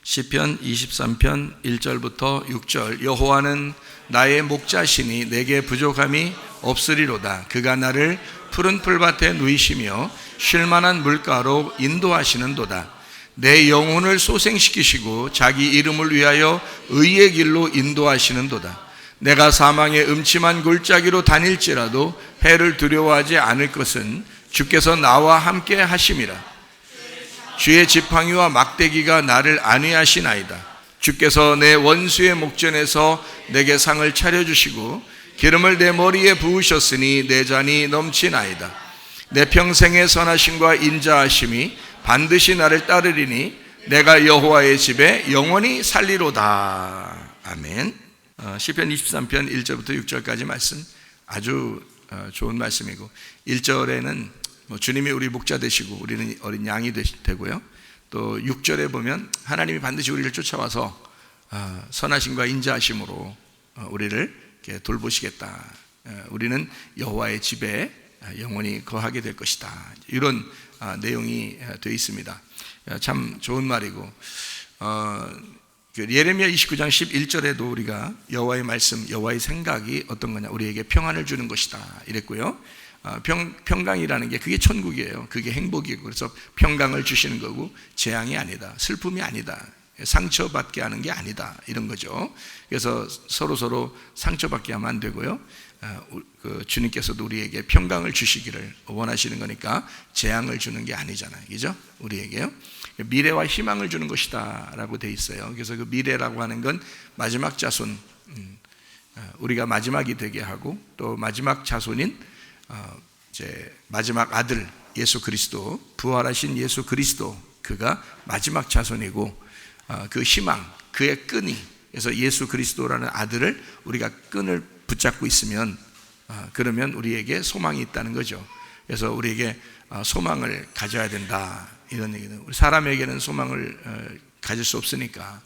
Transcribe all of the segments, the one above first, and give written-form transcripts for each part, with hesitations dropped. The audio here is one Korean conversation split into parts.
시편 23편 1절부터 6절. 여호와는 나의 목자시니 내게 부족함이 없으리로다. 그가 나를 푸른 풀밭에 누이시며 쉴만한 물가로 인도하시는도다. 내 영혼을 소생시키시고 자기 이름을 위하여 의의 길로 인도하시는도다. 내가 사망의 음침한 골짜기로 다닐지라도 해를 두려워하지 않을 것은 주께서 나와 함께 하심이라. 주의 지팡이와 막대기가 나를 안위하시나이다. 주께서 내 원수의 목전에서 내게 상을 차려주시고 기름을 내 머리에 부으셨으니 내 잔이 넘치나이다. 내 평생의 선하심과 인자하심이 반드시 나를 따르리니 내가 여호와의 집에 영원히 살리로다. 아멘. 시편 23편 1절부터 6절까지 말씀 아주 좋은 말씀이고, 1절에는 주님이 우리 목자 되시고 우리는 어린 양이 되고요. 또 6절에 보면 하나님이 반드시 우리를 쫓아와서 선하심과 인자하심으로 우리를 이렇게 돌보시겠다. 우리는 여호와의 집에 영원히 거하게 될 것이다. 이런 내용이 되어 있습니다. 참 좋은 말이고, 예레미야 29장 11절에도 우리가 여호와의 말씀, 여호와의 생각이 어떤 거냐, 우리에게 평안을 주는 것이다 이랬고요. 평강이라는 게 그게 천국이에요. 그게 행복이고, 그래서 평강을 주시는 거고 재앙이 아니다, 슬픔이 아니다, 상처받게 하는 게 아니다, 이런 거죠. 그래서 서로 상처받게 하면 안 되고요. 주님께서도 우리에게 평강을 주시기를 원하시는 거니까 재앙을 주는 게 아니잖아요, 그죠? 우리에게요. 미래와 희망을 주는 것이다 라고 돼 있어요. 그래서 그 미래라고 하는 건 마지막 자손, 우리가 마지막이 되게 하고, 또 마지막 자손인 이제 마지막 아들 예수 그리스도, 부활하신 예수 그리스도, 그가 마지막 자손이고, 그 희망, 그의 끈이, 그래서 예수 그리스도라는 아들을 우리가 끈을 붙잡고 있으면 그러면 우리에게 소망이 있다는 거죠. 그래서 우리에게 소망을 가져야 된다, 이런 얘기는, 우리 사람에게는 소망을 가질 수 없으니까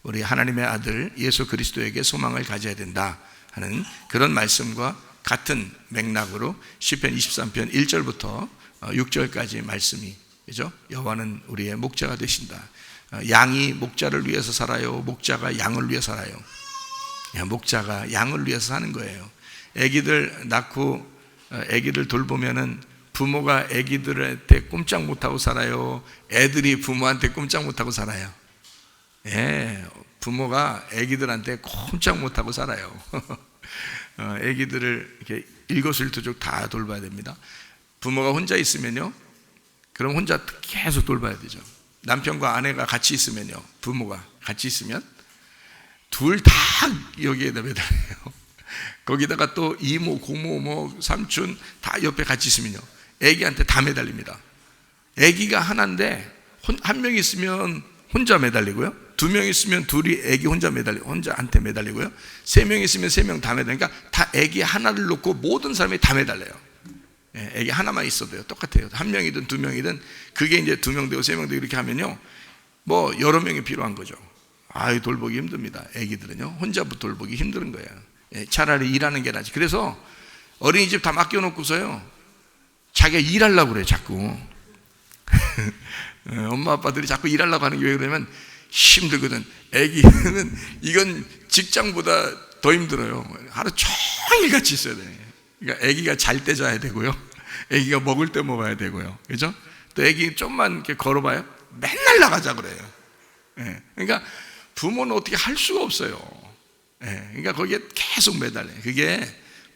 우리 하나님의 아들 예수 그리스도에게 소망을 가져야 된다 하는 그런 말씀과 같은 맥락으로 시편 23편 1절부터 6절까지 말씀이, 그죠? 여호와는 우리의 목자가 되신다. 양이 목자를 위해서 살아요? 목자가 양을 위해 살아요? 목자가 양을 위해서 사는 거예요. 아기들 낳고 아기들 돌보면은 부모가 아기들한테 꼼짝 못하고 살아요? 애들이 부모한테 꼼짝 못하고 살아요? 부모가 아기들한테 꼼짝 못하고 살아요. 아기들을 이렇게 일거수일투족 다 돌봐야 됩니다. 부모가 혼자 있으면요, 그럼 혼자 계속 돌봐야 되죠. 남편과 아내가 같이 있으면요, 부모가 같이 있으면 둘 다 여기에다 매달려요. 거기다가 또 이모, 고모, 뭐 삼촌 다 옆에 같이 있으면요, 아기한테 다 매달립니다. 아기가 하나인데 한 명 있으면 혼자 매달리고요, 두 명 있으면 둘이 아기 혼자 매달리고, 혼자한테 매달리고요, 세 명 있으면 세 명 다 매달리니까 다 아기 하나를 놓고 모든 사람이 다 매달려요. 아기 하나만 있어도요, 똑같아요. 한 명이든 두 명이든. 그게 이제 두 명 되고 세 명 되고 이렇게 하면요, 뭐 여러 명이 필요한 거죠. 돌보기 힘듭니다. 아기들은요, 혼자 돌보기 힘든 거예요. 차라리 일하는 게 낫지. 그래서 어린이집 다 맡겨놓고서요, 자기가 일하려고 그래요, 자꾸. 엄마 아빠들이 자꾸 일하려고 하는 게 왜 그러냐면 힘들거든. 아기는 이건 직장보다 더 힘들어요. 하루 종일 같이 있어야 돼. 그러니까 아기가 잘 때 자야 되고요, 아기가 먹을 때 먹어야 되고요, 그죠? 또 아기 좀만 이렇게 걸어봐요, 맨날 나가자 그래요. 그러니까 부모는 어떻게 할 수가 없어요. 그러니까 거기에 계속 매달려요. 그게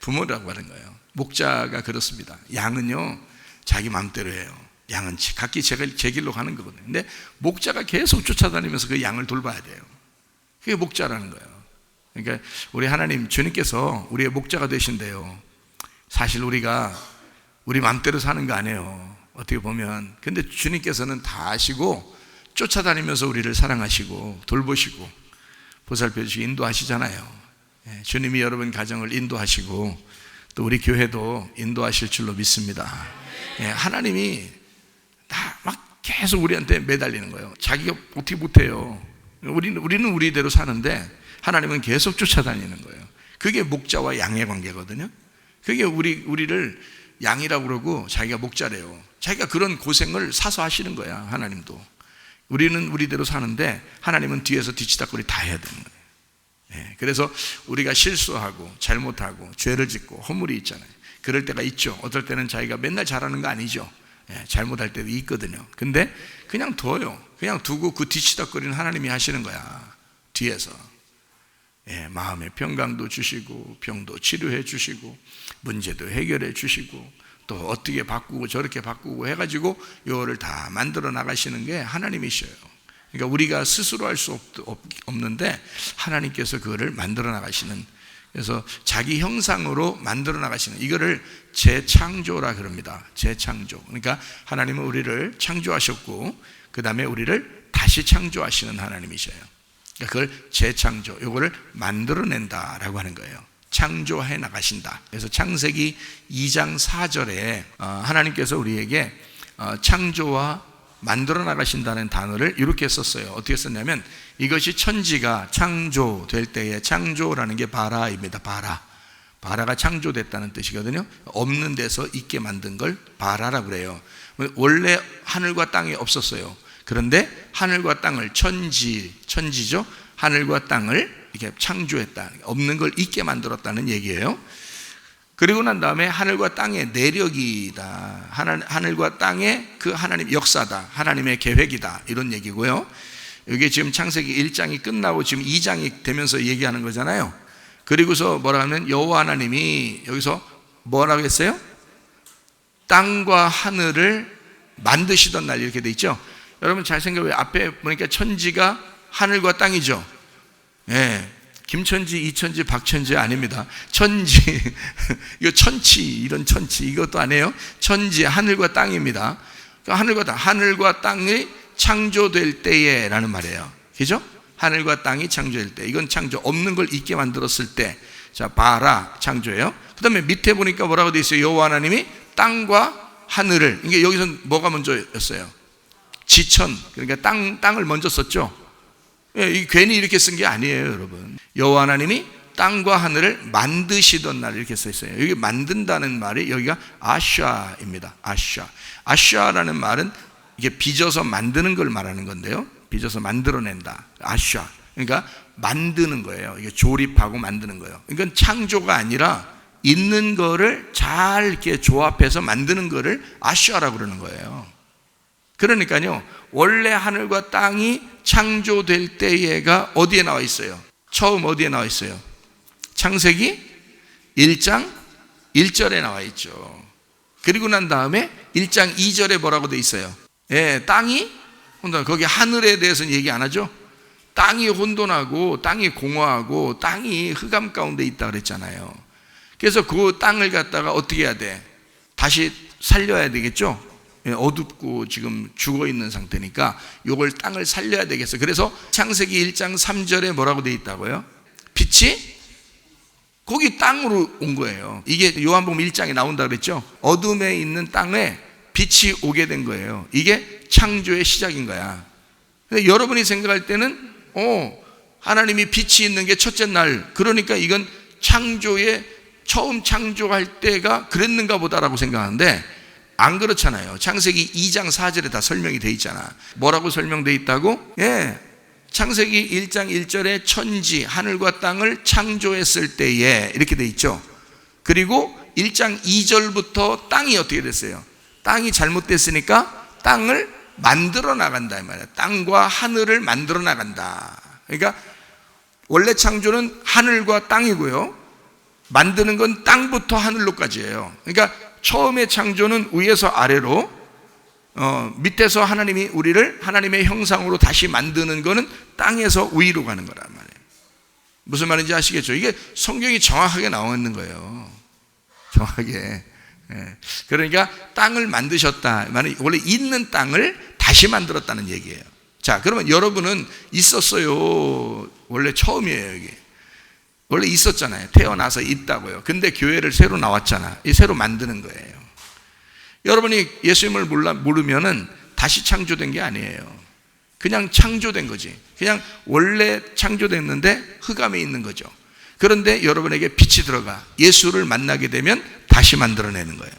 부모라고 하는 거예요. 목자가 그렇습니다. 양은요, 자기 마음대로 해요. 양은 각기 제 길로 가는 거거든요. 근데 목자가 계속 쫓아다니면서 그 양을 돌봐야 돼요. 그게 목자라는 거예요. 그러니까 우리 하나님 주님께서 우리의 목자가 되신대요. 사실 우리가 우리 마음대로 사는 거 아니에요, 어떻게 보면. 근데 주님께서는 다 아시고 쫓아다니면서 우리를 사랑하시고 돌보시고 보살펴 주시고 인도하시잖아요. 주님이 여러분 가정을 인도하시고 또 우리 교회도 인도하실 줄로 믿습니다. 하나님이 다 막 계속 우리한테 매달리는 거예요. 자기가 어떻게 못해요. 우리는 우리대로 사는데 하나님은 계속 쫓아다니는 거예요. 그게 목자와 양의 관계거든요. 그게 우리를 양이라고 그러고 자기가 목자래요. 자기가 그런 고생을 사서 하시는 거야, 하나님도. 우리는 우리대로 사는데 하나님은 뒤에서 뒤치다꺼리 다 해야 되는 거예요. 그래서 우리가 실수하고 잘못하고 죄를 짓고 허물이 있잖아요. 그럴 때가 있죠. 어떨 때는 자기가 맨날 잘하는 거 아니죠. 잘못할 때도 있거든요. 근데 그냥 둬요. 그냥 두고 그 뒤치다꺼리는 하나님이 하시는 거야. 뒤에서 마음의 평강도 주시고 병도 치료해 주시고 문제도 해결해 주시고 또 어떻게 바꾸고 저렇게 바꾸고 해가지고 이거를 다 만들어 나가시는 게 하나님이셔요. 그러니까 우리가 스스로 할 수 없는데 하나님께서 그거를 만들어 나가시는, 그래서 자기 형상으로 만들어 나가시는, 이거를 재창조라 그럽니다. 재창조. 그러니까 하나님은 우리를 창조하셨고 그 다음에 우리를 다시 창조하시는 하나님이셔요. 그러니까 그걸 재창조, 이거를 만들어낸다라고 하는 거예요. 창조해 나가신다. 그래서 창세기 2장 4절에 하나님께서 우리에게 창조와 만들어 나가신다는 단어를 이렇게 썼어요. 어떻게 썼냐면 이것이 천지가 창조될 때에, 창조라는 게 바라입니다. 바라가 창조됐다는 뜻이거든요. 없는 데서 있게 만든 걸 바라라고 그래요. 원래 하늘과 땅이 없었어요. 그런데 하늘과 땅을, 천지죠. 하늘과 땅을 이렇게 창조했다. 없는 걸 있게 만들었다는 얘기예요. 그리고 난 다음에 하늘과 땅의 내력이다. 하늘과 땅의 그 하나님 역사다. 하나님의 계획이다. 이런 얘기고요. 이게 지금 창세기 1장이 끝나고 지금 2장이 되면서 얘기하는 거잖아요. 그리고서 뭐라 하면 여호와 하나님이 여기서 뭐라고 했어요? 땅과 하늘을 만드시던 날, 이렇게 돼 있죠. 여러분 잘 생각해요. 앞에 보니까 천지가 하늘과 땅이죠. 김천지, 이천지, 박천지 아닙니다. 천지, 이거 천치, 이런 천치, 이것도 아니에요. 천지, 하늘과 땅입니다. 하늘과 땅이 창조될 때에 라는 말이에요. 그죠? 하늘과 땅이 창조될 때. 이건 창조, 없는 걸 있게 만들었을 때. 자, 바라, 창조예요. 그 다음에 밑에 보니까 뭐라고 되어 있어요? 여호와 하나님이 땅과 하늘을, 이게 여기서 뭐가 먼저였어요? 지천, 그러니까 땅을 먼저 썼죠. 괜히 이렇게 쓴 게 아니에요, 여러분. 여호와 하나님이 땅과 하늘을 만드시던 날, 이렇게 써 있어요. 여기 만든다는 말이 여기가 아샤입니다. 아샤라는 말은 이게 빚어서 만드는 걸 말하는 건데요. 빚어서 만들어낸다. 아샤. 그러니까 만드는 거예요. 이게 조립하고 만드는 거예요. 이건 창조가 아니라 있는 거를 잘 이렇게 조합해서 만드는 거를 아샤라고 그러는 거예요. 그러니까요, 원래 하늘과 땅이 창조될 때가 어디에 나와 있어요? 처음 어디에 나와 있어요? 창세기 1장 1절에 나와 있죠. 그리고 난 다음에 1장 2절에 뭐라고 돼 있어요? 땅이 혼돈, 거기 하늘에 대해서는 얘기 안 하죠? 땅이 혼돈하고 땅이 공허하고 땅이 흑암 가운데 있다 그랬잖아요. 그래서 그 땅을 갖다가 어떻게 해야 돼? 다시 살려야 되겠죠? 어둡고 지금 죽어 있는 상태니까 요걸 땅을 살려야 되겠어요. 그래서 창세기 1장 3절에 뭐라고 돼 있다고요? 빛이 거기 땅으로 온 거예요. 이게 요한복음 1장에 나온다 그랬죠? 어둠에 있는 땅에 빛이 오게 된 거예요. 이게 창조의 시작인 거야. 근데 여러분이 생각할 때는 하나님이 빛이 있는 게 첫째 날, 그러니까 이건 창조의 처음 창조할 때가 그랬는가 보다라고 생각하는데 안 그렇잖아요. 창세기 2장 4절에 다 설명이 돼 있잖아. 뭐라고 설명돼 있다고? 창세기 1장 1절에 천지, 하늘과 땅을 창조했을 때에 이렇게 돼 있죠. 그리고 1장 2절부터 땅이 어떻게 됐어요? 땅이 잘못됐으니까 땅을 만들어 나간다 이 말이야. 땅과 하늘을 만들어 나간다. 그러니까 원래 창조는 하늘과 땅이고요, 만드는 건 땅부터 하늘로까지예요. 그러니까 처음에 창조는 위에서 아래로, 밑에서 하나님이 우리를 하나님의 형상으로 다시 만드는 거는 땅에서 위로 가는 거란 말이에요. 무슨 말인지 아시겠죠? 이게 성경이 정확하게 나와 있는 거예요. 정확하게. 그러니까 땅을 만드셨다. 원래 있는 땅을 다시 만들었다는 얘기예요. 자, 그러면 여러분은 있었어요. 원래 처음이에요, 이게. 원래 있었잖아요. 태어나서 있다고요. 근데 교회를 새로 나왔잖아. 이 새로 만드는 거예요. 여러분이 예수님을 모르면은 다시 창조된 게 아니에요. 그냥 창조된 거지. 그냥 원래 창조됐는데 흑암에 있는 거죠. 그런데 여러분에게 빛이 들어가 예수를 만나게 되면 다시 만들어내는 거예요.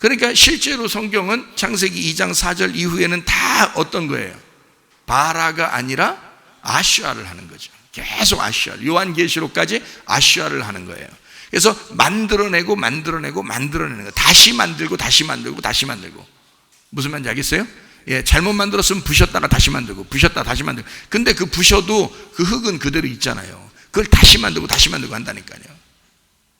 그러니까 실제로 성경은 창세기 2장 4절 이후에는 다 어떤 거예요? 바라가 아니라 아슈아를 하는 거죠. 계속 아슈아, 요한계시록까지 아슈아를 하는 거예요. 그래서 만들어내고 만들어내는 거예요. 다시 만들고 다시 만들고 다시 만들고. 무슨 말인지 알겠어요? 예, 잘못 만들었으면 부셨다가 다시 만들고 부셨다가 다시 만들고. 근데 그 부셔도 그 흙은 그대로 있잖아요. 그걸 다시 만들고 한다니까요.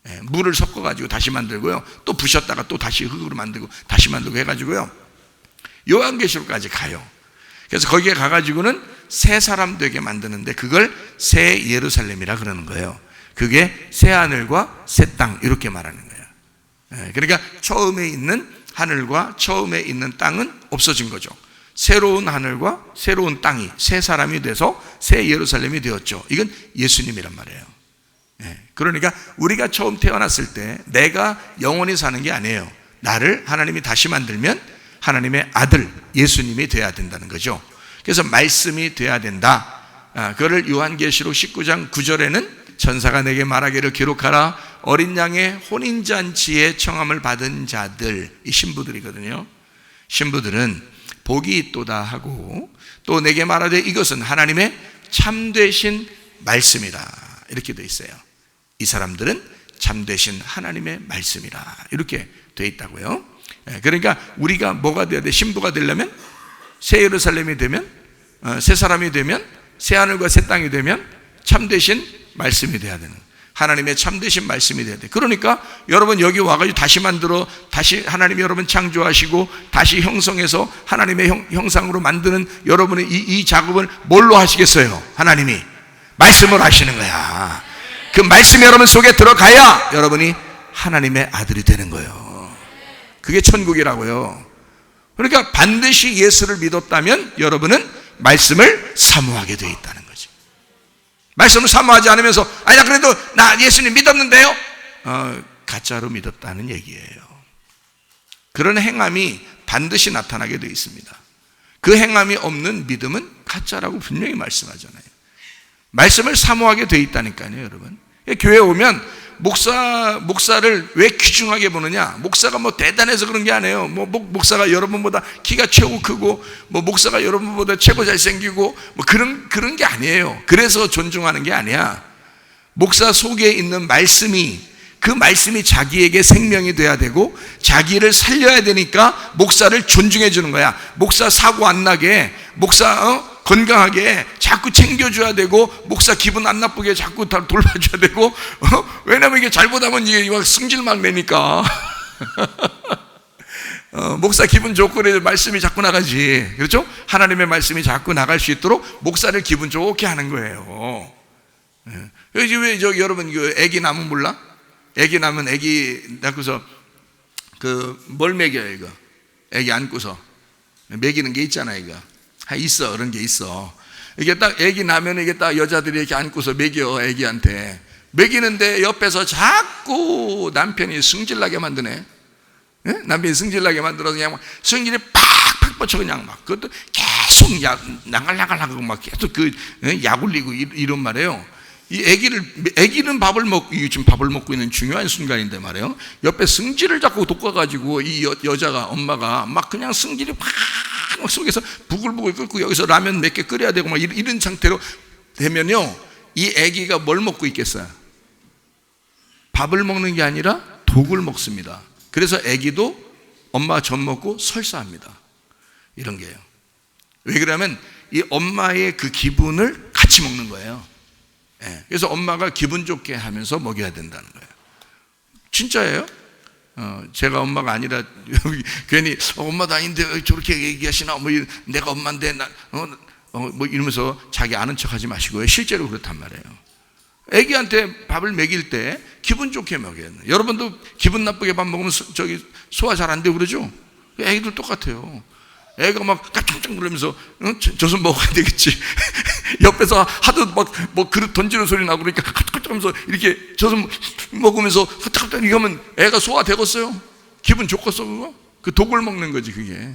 예, 물을 섞어가지고 다시 만들고요, 또 부셨다가 또 다시 흙으로 만들고 다시 만들고 해가지고요, 요한계시록까지 가요. 그래서 거기에 가가지고는 새 사람 되게 만드는데 그걸 새 예루살렘이라 그러는 거예요. 그게 새 하늘과 새 땅 이렇게 말하는 거예요. 예, 그러니까 처음에 있는 하늘과 처음에 있는 땅은 없어진 거죠. 새로운 하늘과 새로운 땅이 새 사람이 돼서 새 예루살렘이 되었죠. 이건 예수님이란 말이에요. 예, 그러니까 우리가 처음 태어났을 때 내가 영원히 사는 게 아니에요. 나를 하나님이 다시 만들면 하나님의 아들 예수님이 돼야 된다는 거죠. 그래서 말씀이 돼야 된다. 그거를 요한계시록 19장 9절에는 천사가 내게 말하기를 기록하라. 어린 양의 혼인잔치에 청함을 받은 자들, 이 신부들이거든요. 신부들은 복이 있도다 하고, 또 내게 말하되 이것은 하나님의 참되신 말씀이라, 이렇게 되어 있어요. 이 사람들은 참되신 하나님의 말씀이라, 이렇게 되어 있다고요. 그러니까 우리가 뭐가 돼야 돼? 신부가 되려면, 새 예루살렘이 되면, 새 사람이 되면, 새 하늘과 새 땅이 되면 참되신 말씀이 돼야 되는, 하나님의 참되신 말씀이 돼야 돼. 그러니까 여러분 여기 와가지고 다시 만들어, 다시 하나님이 여러분 창조하시고 다시 형성해서 하나님의 형상으로 만드는 여러분의 이 작업을 뭘로 하시겠어요? 하나님이 말씀을 하시는 거야. 그 말씀이 여러분 속에 들어가야 여러분이 하나님의 아들이 되는 거예요. 그게 천국이라고요. 그러니까 반드시 예수를 믿었다면 여러분은 말씀을 사모하게 되어 있다는 거죠. 말씀을 사모하지 않으면서 아니야 그래도 나 예수님 믿었는데요, 가짜로 믿었다는 얘기예요. 그런 행함이 반드시 나타나게 되어 있습니다. 그 행함이 없는 믿음은 가짜라고 분명히 말씀하잖아요. 말씀을 사모하게 되어 있다니까요. 여러분, 교회 오면 목사를 왜 귀중하게 보느냐? 목사가 뭐 대단해서 그런 게 아니에요. 뭐 목사가 여러분보다 키가 최고 크고, 뭐 목사가 여러분보다 최고 잘생기고, 뭐 그런 게 아니에요. 그래서 존중하는 게 아니야. 목사 속에 있는 말씀이, 그 말씀이 자기에게 생명이 돼야 되고 자기를 살려야 되니까 목사를 존중해 주는 거야. 목사 사고 안 나게, 목사 건강하게 자꾸 챙겨줘야 되고, 목사 기분 안 나쁘게 자꾸 다 돌봐줘야 되고, 왜냐면 이게 잘못하면 이게 막 승질 막 내니까. 목사 기분 좋고 그래 말씀이 자꾸 나가지. 그렇죠? 하나님의 말씀이 자꾸 나갈 수 있도록 목사를 기분 좋게 하는 거예요. 여기 왜 여러분 그 애기 낳으면 몰라? 애기 낳으면 애기 낳고서 뭘 먹여요 이거? 애기 안고서 먹이는 게 있잖아 이거. 있어, 그런 게 있어. 이게 딱 애기 나면 이게 딱 여자들이 이렇게 안고서 먹여, 애기한테 먹이는데 옆에서 자꾸 남편이 승질나게 만드네. 예? 남편이 승질나게 만들어서 그냥 막 승질이 팍팍 뻗쳐 그냥 막, 그것도 계속 나갈나갈하고 막 계속 약 올리고 이런 말이에요. 이 애기는 밥을 먹고, 지금 밥을 먹고 있는 중요한 순간인데 말이에요. 옆에 승질을 자꾸 돋궈가지고 이 여자가, 엄마가 막 그냥 승질이 팍 속에서 부글부글 끓고 여기서 라면 몇 개 끓여야 되고 막 이런 상태로 되면요, 이 애기가 뭘 먹고 있겠어요? 밥을 먹는 게 아니라 독을 먹습니다. 그래서 애기도 엄마 젖 먹고 설사합니다. 이런 게요. 왜 그러냐면 이 엄마의 그 기분을 같이 먹는 거예요. 예, 그래서 엄마가 기분 좋게 하면서 먹여야 된다는 거예요. 진짜예요. 제가 엄마가 아니라 괜히 엄마도 아닌데 저렇게 얘기하시나, 뭐 내가 엄마인데 뭐 이러면서 자기 아는 척 하지 마시고요. 실제로 그렇단 말이에요. 애기한테 밥을 먹일 때 기분 좋게 먹여야 돼요. 여러분도 기분 나쁘게 밥 먹으면 소화 잘 안 되고 그러죠? 애기들 똑같아요. 애가 막 깜짝 놀라면서 저선 먹어야 되겠지. 옆에서 하도 뭐 그릇 던지는 소리 나고 그러니까 깜짝 하면서 이렇게 저선 먹으면서 깜짝 이거 하면 애가 소화되겠어요? 기분 좋겠어 그거? 그 독을 먹는 거지 그게.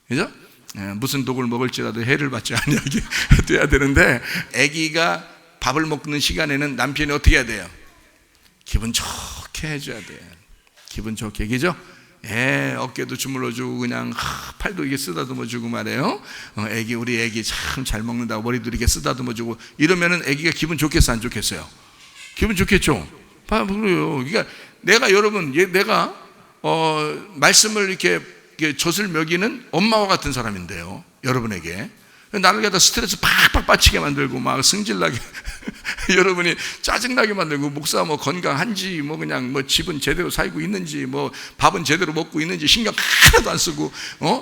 그죠? 무슨 독을 먹을지라도 해를 받지 아니하게 돼야 되는데, 애기가 밥을 먹는 시간에는 남편이 어떻게 해야 돼요? 기분 좋게 해줘야 돼. 기분 좋게, 그죠? 어깨도 주물러주고 그냥 팔도 이게 쓰다듬어주고 말이에요. 우리 애기 참 잘 먹는다고 머리도 이렇게 쓰다듬어주고 이러면은 애기가 기분 좋겠어 안 좋겠어요? 기분 좋겠죠. 그래요. 그러니까 내가 말씀을 이렇게 젖을 먹이는 엄마와 같은 사람인데요. 여러분에게 나를 갖다 스트레스 팍팍 빠치게 만들고 막 승질나게 여러분이 짜증나게 만들고 목사 뭐 건강한지 뭐 그냥 뭐 집은 제대로 살고 있는지 뭐 밥은 제대로 먹고 있는지 신경 하나도 안 쓰고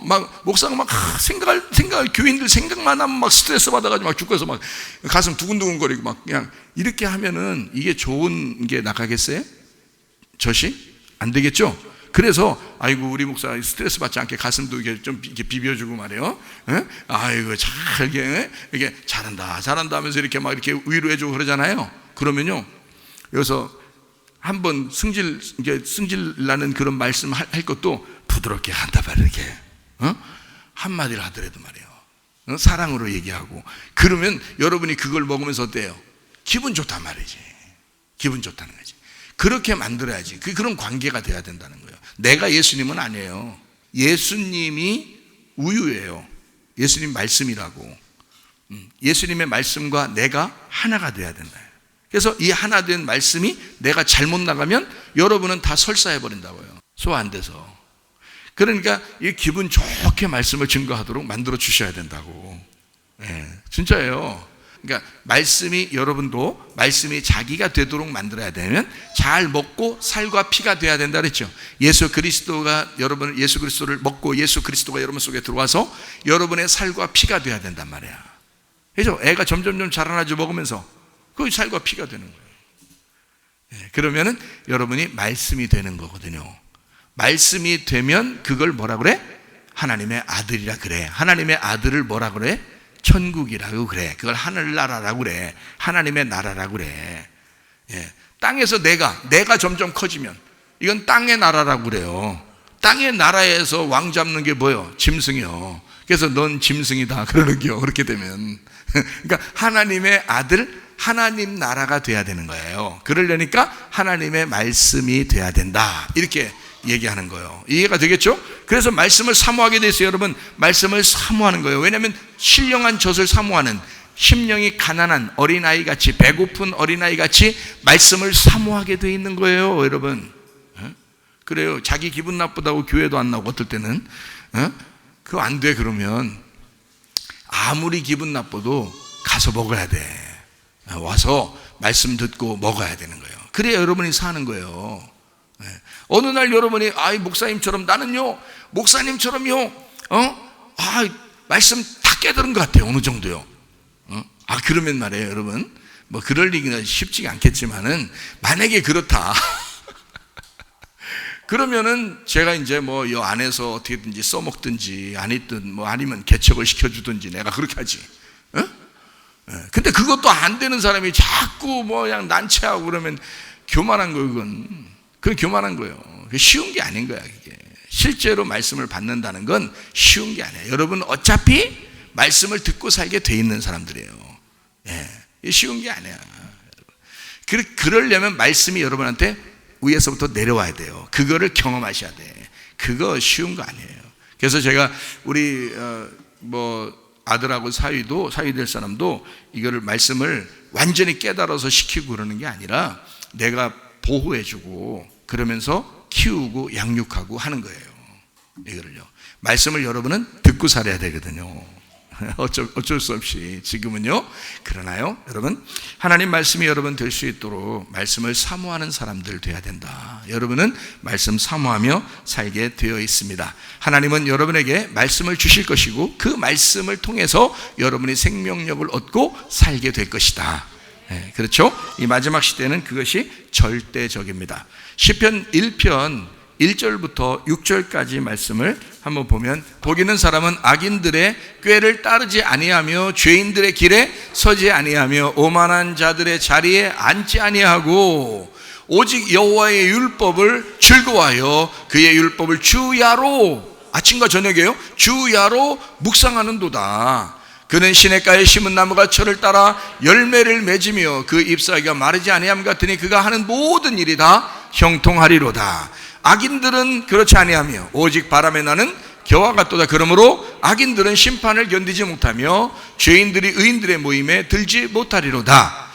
막 목사가 막 생각할 교인들 생각만 하면 막 스트레스 받아가지고 막 죽어서 막 가슴 두근두근거리고 막 그냥 이렇게 하면은 이게 좋은 게 나가겠어요? 젖이? 안 되겠죠? 그래서 아이고 우리 목사 스트레스 받지 않게 가슴도 이렇게 좀 이렇게 비벼주고 말이에요. 아이고 잘 이게 잘한다 하면서 이렇게 막 이렇게 위로해주고 그러잖아요. 그러면요 여기서 한번 승질 나는 그런 말씀 할 것도 부드럽게 한다 말이에요. 이렇게 한마디를 하더라도 말이에요. 사랑으로 얘기하고 그러면 여러분이 그걸 먹으면서 어때요? 기분 좋단 말이지. 기분 좋다는 거지. 그렇게 만들어야지. 그런 관계가 돼야 된다는 거예요. 내가 예수님은 아니에요. 예수님이 우유예요. 예수님 말씀이라고. 예수님의 말씀과 내가 하나가 돼야 된다. 그래서 이 하나 된 말씀이 내가 잘못 나가면 여러분은 다 설사해버린다고요. 소화 안 돼서. 그러니까 이 기분 좋게 말씀을 증거하도록 만들어 주셔야 된다고. 진짜예요. 그러니까 말씀이 여러분도 말씀이 자기가 되도록 만들어야 되면 잘 먹고 살과 피가 돼야 된다 그랬죠. 예수 그리스도를 먹고 예수 그리스도가 여러분 속에 들어와서 여러분의 살과 피가 돼야 된단 말이야. 그래서 애가 점점 자라나죠. 먹으면서 그 살과 피가 되는 거예요. 그러면은 여러분이 말씀이 되는 거거든요. 말씀이 되면 그걸 뭐라 그래? 하나님의 아들이라 그래. 하나님의 아들을 뭐라 그래? 천국이라고 그래. 그걸 하늘나라라고 그래. 하나님의 나라라고 그래. 땅에서 내가 점점 커지면 이건 땅의 나라라고 그래요. 땅의 나라에서 왕 잡는 게 뭐요? 짐승이요. 그래서 넌 짐승이다 그러는 게요. 그렇게 되면 그러니까 하나님의 아들 하나님 나라가 돼야 되는 거예요. 그러려니까 하나님의 말씀이 돼야 된다 이렇게 얘기하는 거예요. 이해가 되겠죠? 그래서 말씀을 사모하게 돼 있어요. 여러분 말씀을 사모하는 거예요. 왜냐하면 신령한 젖을 사모하는 심령이 가난한 어린아이같이 배고픈 어린아이같이 말씀을 사모하게 돼 있는 거예요. 여러분 그래요. 자기 기분 나쁘다고 교회도 안 나오고 어떨 때는 그거 안 돼. 그러면 아무리 기분 나빠도 가서 먹어야 돼. 와서 말씀 듣고 먹어야 되는 거예요. 그래야 여러분이 사는 거예요. 어느 날 여러분이 목사님처럼 나는요 목사님처럼요 말씀 다 깨달은 것 같아요. 어느 정도요. 그러면 말이에요 여러분 뭐 그럴 리가 쉽지가 않겠지만은 만약에 그렇다 그러면은 제가 이제 뭐 이 안에서 어떻게든지 써먹든지 아니면 개척을 시켜주든지 내가 그렇게 하지. 근데 그것도 안 되는 사람이 자꾸 뭐 그냥 난처하고 그러면 교만한 거예요. 그건 교만한 거예요. 쉬운 게 아닌 거야. 그게 실제로 말씀을 받는다는 건 쉬운 게 아니에요. 여러분 어차피 말씀을 듣고 살게 돼 있는 사람들이에요. 쉬운 게 아니야. 그러려면 말씀이 여러분한테 위에서부터 내려와야 돼요. 그거를 경험하셔야 돼. 그거 쉬운 거 아니에요. 그래서 제가 우리 아들하고 사위 될 사람도 이거를 말씀을 완전히 깨달아서 시키고 그러는 게 아니라 내가 보호해주고 그러면서 키우고 양육하고 하는 거예요. 이거를요. 말씀을 여러분은 듣고 살아야 되거든요. 어쩔 수 없이 지금은요. 그러나요 여러분 하나님 말씀이 여러분 될 수 있도록 말씀을 사모하는 사람들 돼야 된다. 여러분은 말씀 사모하며 살게 되어 있습니다. 하나님은 여러분에게 말씀을 주실 것이고 그 말씀을 통해서 여러분이 생명력을 얻고 살게 될 것이다. 그렇죠? 이 마지막 시대는 그것이 절대적입니다. 시편 1편 1절부터 6절까지 말씀을 한번 보면 복 있는 사람은 악인들의 꾀를 따르지 아니하며 죄인들의 길에 서지 아니하며 오만한 자들의 자리에 앉지 아니하고 오직 여호와의 율법을 즐거워하여 그의 율법을 주야로 아침과 저녁에요 주야로 묵상하는도다. 그는 시냇가에 심은 나무가 철을 따라 열매를 맺으며 그 잎사귀가 마르지 아니함 같으니 그가 하는 모든 일이 다 형통하리로다. 악인들은 그렇지 아니하며 오직 바람에 나는 겨와 같도다. 그러므로 악인들은 심판을 견디지 못하며 죄인들이 의인들의 모임에 들지 못하리로다.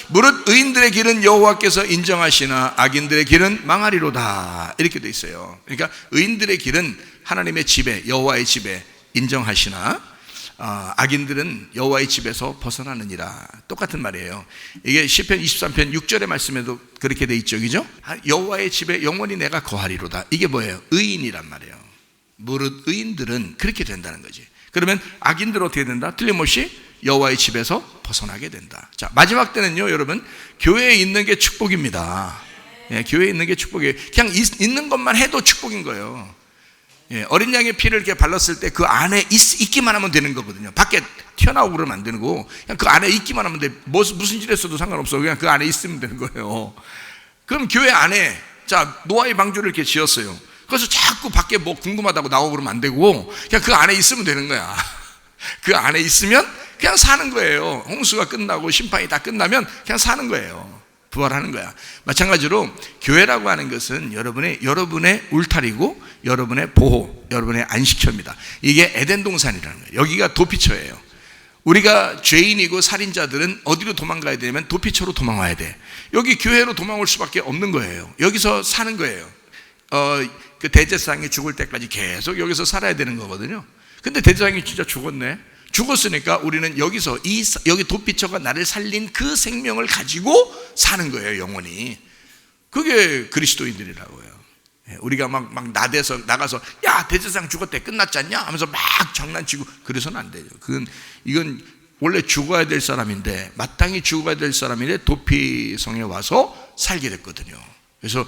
무릇 의인들의 길은 여호와께서 인정하시나 악인들의 길은 망하리로다. 이렇게 돼 있어요. 그러니까 의인들의 길은 하나님의 집에, 여호와의 집에 인정하시나 악인들은 여호와의 집에서 벗어나느니라. 똑같은 말이에요. 이게 시편 23편 6절의 말씀에도 그렇게 돼 있죠, 그죠? 여호와의 집에 영원히 내가 거하리로다. 이게 뭐예요? 의인이란 말이에요. 무릇 의인들은 그렇게 된다는 거지. 그러면 악인들은 어떻게 된다? 틀림없이 여호와의 집에서 벗어나게 된다. 자, 마지막 때는요, 여러분, 교회에 있는 게 축복입니다. 예, 교회에 있는 게 축복이에요. 그냥 있는 것만 해도 축복인 거예요. 예, 어린 양의 피를 이렇게 발랐을 때 그 안에 있기만 하면 되는 거거든요. 밖에 튀어나오고 그러면 안 되는 거고, 그냥 그 안에 있기만 하면 돼. 무슨 짓 했어도 상관없어. 그냥 그 안에 있으면 되는 거예요. 그럼 교회 안에, 자, 노아의 방주를 이렇게 지었어요. 그래서 자꾸 밖에 뭐 궁금하다고 나오고 그러면 안 되고, 그냥 그 안에 있으면 되는 거야. 그 안에 있으면 그냥 사는 거예요. 홍수가 끝나고 심판이 다 끝나면 그냥 사는 거예요. 부활하는 거야. 마찬가지로 교회라고 하는 것은 여러분의 울타리고 여러분의 보호, 여러분의 안식처입니다. 이게 에덴 동산이라는 거예요. 여기가 도피처예요. 우리가 죄인이고 살인자들은 어디로 도망가야 되냐면 도피처로 도망와야 돼. 여기 교회로 도망올 수밖에 없는 거예요. 여기서 사는 거예요. 그 대제사장이 죽을 때까지 계속 여기서 살아야 되는 거거든요. 근데 대제사장이 진짜 죽었네. 죽었으니까 우리는 여기서 여기 도피처가 나를 살린 그 생명을 가지고 사는 거예요, 영원히. 그게 그리스도인들이라고요. 우리가 막 나가서 야, 대제사장 죽었대, 끝났지 않냐 하면서 막 장난치고 그래서는 안 돼요. 이건 원래 죽어야 될 사람인데, 마땅히 죽어야 될 사람인데 도피성에 와서 살게 됐거든요. 그래서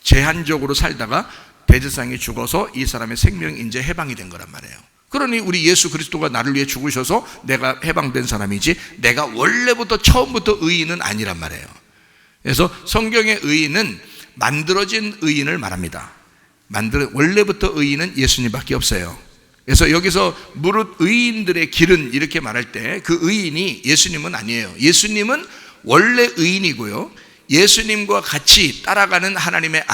제한적으로 살다가 대제사장이 죽어서 이 사람의 생명이 이제 해방이 된 거란 말이에요. 그러니 우리 예수 그리스도가 나를 위해 죽으셔서 내가 해방된 사람이지, 내가 원래부터 처음부터 의인은 아니란 말이에요. 그래서 성경의 의인은 만들어진 의인을 말합니다. 원래부터 의인은 예수님밖에 없어요. 그래서 여기서 무릇 의인들의 길은 이렇게 말할 때 그 의인이 예수님은 아니에요. 예수님은 원래 의인이고요, 예수님과 같이 따라가는 하나님의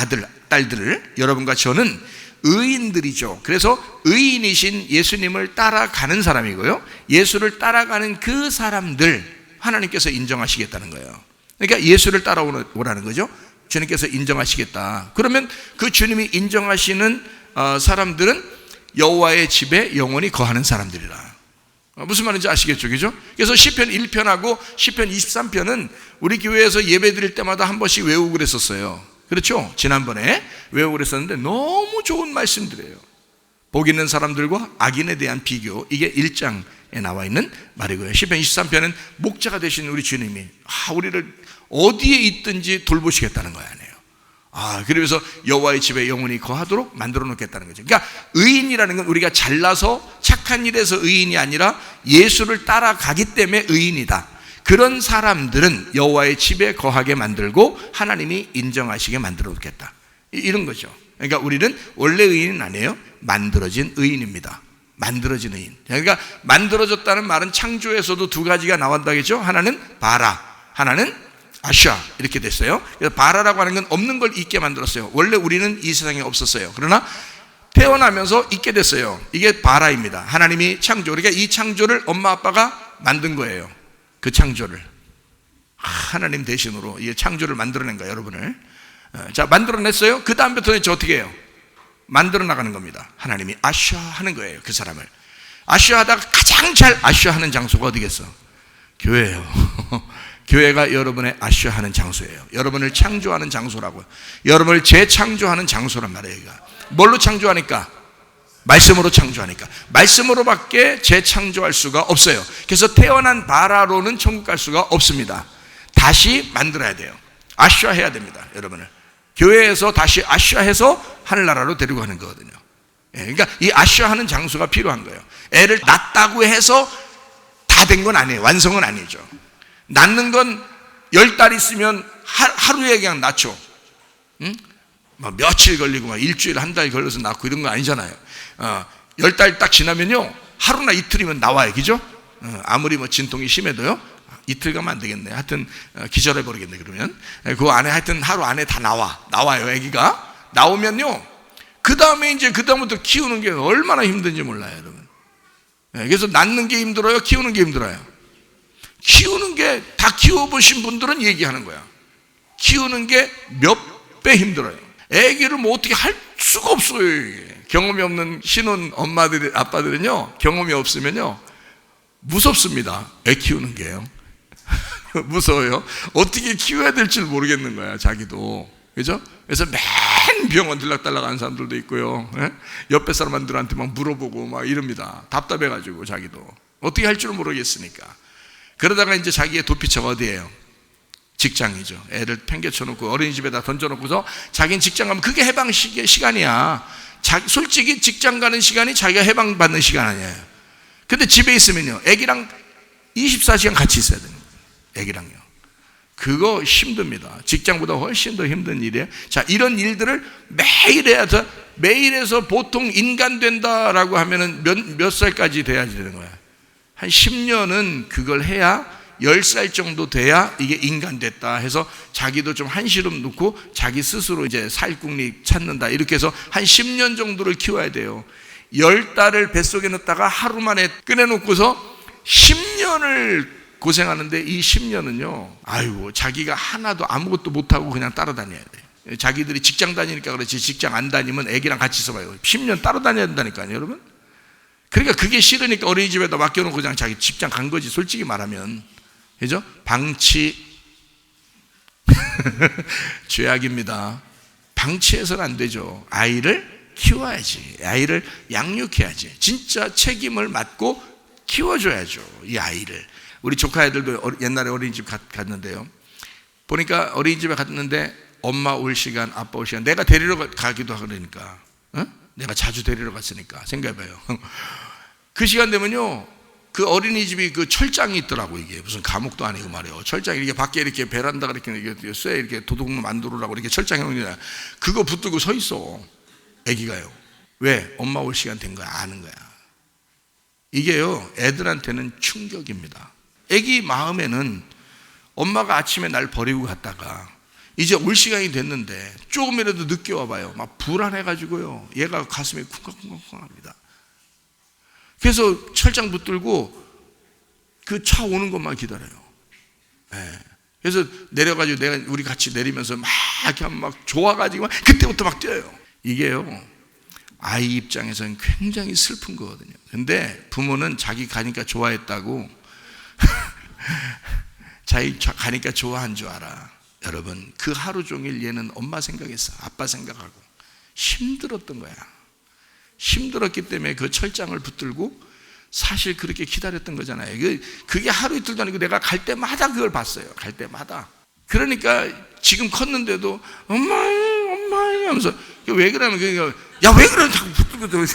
딸들을, 여러분과 저는 의인들이죠. 그래서 의인이신 예수님을 따라가는 사람이고요, 예수를 따라가는 그 사람들 하나님께서 인정하시겠다는 거예요. 그러니까 예수를 따라오라는 거죠. 주님께서 인정하시겠다. 그러면 그 주님이 인정하시는 사람들은 여호와의 집에 영원히 거하는 사람들이라. 무슨 말인지 아시겠죠, 그죠? 그래서 시편 1편하고 시편 23편은 우리 교회에서 예배 드릴 때마다 한 번씩 외우고 그랬었어요. 그렇죠? 지난번에 외우고 그랬었는데 너무 좋은 말씀들이에요. 복 있는 사람들과 악인에 대한 비교, 이게 1장에 나와 있는 말이고요. 시편 23편은 목자가 되신 우리 주님이 우리를 어디에 있든지 돌보시겠다는 거 아니에요. 그래서 여호와의 집에 영원히 거하도록 만들어 놓겠다는 거죠. 그러니까 의인이라는 건 우리가 잘나서 착한 일에서 의인이 아니라 예수를 따라가기 때문에 의인이다. 그런 사람들은 여호와의 집에 거하게 만들고 하나님이 인정하시게 만들어 놓겠다, 이런 거죠. 그러니까 우리는 원래 의인은 아니에요. 만들어진 의인입니다. 만들어진 의인. 그러니까 만들어졌다는 말은 창조에서도 두 가지가 나온다겠죠. 하나는 바라, 하나는 아샤, 이렇게 됐어요. 그래서 바라라고 하는 건 없는 걸 있게 만들었어요. 원래 우리는 이 세상에 없었어요. 그러나 태어나면서 있게 됐어요. 이게 바라입니다. 하나님이 창조, 그러니까 이 창조를 엄마 아빠가 만든 거예요. 그 창조를 하나님 대신으로 이 창조를 만들어낸 거예요, 여러분을. 자, 만들어냈어요. 그 다음부터는 어떻게 해요? 만들어 나가는 겁니다. 하나님이 아샤 하는 거예요, 그 사람을. 아샤 하다가 가장 잘 아샤 하는 장소가 어디겠어? 교회예요. 교회가 여러분의 아샤 하는 장소예요. 여러분을 창조하는 장소라고요. 여러분을 재창조하는 장소란 말이에요. 여기가. 뭘로 창조하니까? 말씀으로 창조하니까. 말씀으로밖에 재창조할 수가 없어요. 그래서 태어난 바라로는 천국 갈 수가 없습니다. 다시 만들어야 돼요. 아샤 해야 됩니다, 여러분을. 교회에서 다시 아샤 해서 하늘나라로 데리고 가는 거거든요. 그러니까 이 아샤 하는 장소가 필요한 거예요. 애를 낳았다고 해서 다 된 건 아니에요. 완성은 아니죠. 낳는 건 10달 있으면 하루에 그냥 낳죠. 응? 막 며칠 걸리고 막 일주일, 한 달 걸려서 낳고 이런 거 아니잖아요. 10달 딱 지나면요, 하루나 이틀이면 나와요, 그죠? 아무리 뭐 진통이 심해도요, 이틀 가면 안 되겠네. 하여튼 기절해 버리겠네. 그러면 그 안에 하여튼 하루 안에 다 나와요. 아기가 나오면요, 그 다음에 이제 그 다음부터 키우는 게 얼마나 힘든지 몰라요, 여러분. 그래서 낳는 게 힘들어요, 키우는 게 힘들어요? 키우는 게, 다 키워보신 분들은 얘기하는 거야. 키우는 게 몇 배 힘들어요. 아기를 뭐 어떻게 할 수가 없어요. 이게. 경험이 없는 신혼 엄마들, 아빠들은요, 경험이 없으면요 무섭습니다. 애 키우는 게요. 무서워요. 어떻게 키워야 될지 모르겠는 거야, 자기도. 그죠? 그래서 맨 병원 들락달락 하는 사람들도 있고요. 옆에 사람들한테 막 물어보고 막 이럽니다. 답답해가지고 자기도. 어떻게 할 줄은 모르겠으니까. 그러다가 이제 자기의 도피처가 어디예요? 직장이죠. 애를 팽개쳐놓고 어린이집에다 던져놓고서 자기는 직장 가면 그게 해방 시간이야. 솔직히 직장 가는 시간이 자기가 해방받는 시간 아니에요. 근데 집에 있으면요, 애기랑 24시간 같이 있어야 돼요. 애기랑요. 그거 힘듭니다. 직장보다 훨씬 더 힘든 일이에요. 자, 이런 일들을 매일 해야 돼. 매일 해서 보통 인간 된다라고 하면은 몇 살까지 돼야지 되는 거야? 한 10년은 그걸 해야, 10살 정도 돼야 이게 인간 됐다 해서 자기도 좀 한시름 놓고 자기 스스로 이제 살궁리 찾는다. 이렇게 해서 한 10년 정도를 키워야 돼요. 10달을 뱃속에 넣었다가 하루 만에 꺼내놓고서 10년을 고생하는데, 이 10년은요, 아이고, 자기가 하나도 아무것도 못하고 그냥 따라다녀야 돼요. 자기들이 직장 다니니까 그렇지, 직장 안 다니면 애기랑 같이 있어봐요. 10년 따라다녀야 된다니까요, 여러분. 그러니까 그게 싫으니까 어린이집에다 맡겨놓고 그냥 자기 직장 간 거지, 솔직히 말하면. 그죠? 방치. 죄악입니다. 방치해서는 안 되죠. 아이를 키워야지. 아이를 양육해야지. 진짜 책임을 맡고 키워줘야죠, 이 아이를. 우리 조카 애들도 옛날에 어린이집 갔는데요, 보니까 어린이집에 갔는데 엄마 올 시간, 아빠 올 시간, 내가 데리러 가기도 하고 그러니까, 내가 자주 데리러 갔으니까 생각해봐요. 그 시간 되면요, 그 어린이집이 그 철장이 있더라고. 이게 무슨 감옥도 아니고 말이에요. 철장이 이렇게 밖에 이렇게 베란다가 이렇게 쇠 이렇게 도둑놈 만들으라고 이렇게 철장에 놓는, 그거 붙들고 서 있어, 애기가요. 왜? 엄마 올 시간 된 거야, 아는 거야. 이게요, 애들한테는 충격입니다. 애기 마음에는 엄마가 아침에 날 버리고 갔다가 이제 올 시간이 됐는데 조금이라도 늦게 와봐요, 막 불안해가지고요, 얘가 가슴이 쿵쾅쿵쾅합니다. 그래서 철장 붙들고 그 차 오는 것만 기다려요. 네. 그래서 내려가지고 우리 같이 내리면서 막 이렇게 하면 막 좋아가지고 그때부터 막 뛰어요. 이게요, 아이 입장에서는 굉장히 슬픈 거거든요. 근데 부모는 자기 가니까 좋아했다고 자기 가니까 좋아한 줄 알아. 여러분, 그 하루 종일 얘는 엄마 생각했어, 아빠 생각하고 힘들었던 거야. 힘들었기 때문에 그 철장을 붙들고 사실 그렇게 기다렸던 거잖아요. 그게 하루 이틀도 아니고 내가 갈 때마다 그걸 봤어요. 갈 때마다. 그러니까 지금 컸는데도 엄마 하면서, 왜 그러면 야, 왜 그러면 자꾸 붙들고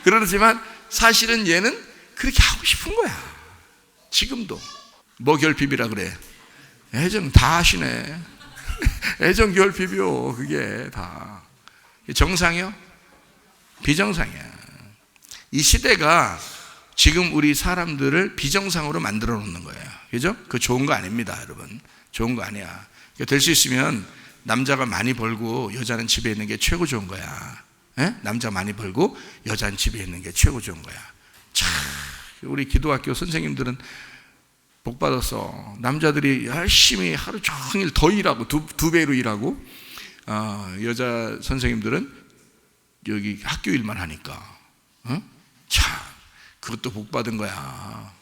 그러지만 사실은 얘는 그렇게 하고 싶은 거야. 지금도. 뭐 결핍이라 그래? 애정 다 하시네. 애정 결핍이요, 그게 다. 정상이요? 비정상이야. 이 시대가 지금 우리 사람들을 비정상으로 만들어 놓는 거예요. 그죠? 그거 좋은 거 아닙니다, 여러분. 좋은 거 아니야. 될 수 있으면 남자가 많이 벌고 여자는 집에 있는 게 최고 좋은 거야. 남자 많이 벌고 여자는 집에 있는 게 최고 좋은 거야. 참, 우리 기도학교 선생님들은 복 받았어. 남자들이 열심히 하루 종일 더 일하고 두 배로 일하고, 여자 선생님들은 여기 학교 일만 하니까, 참, 그것도 복 받은 거야.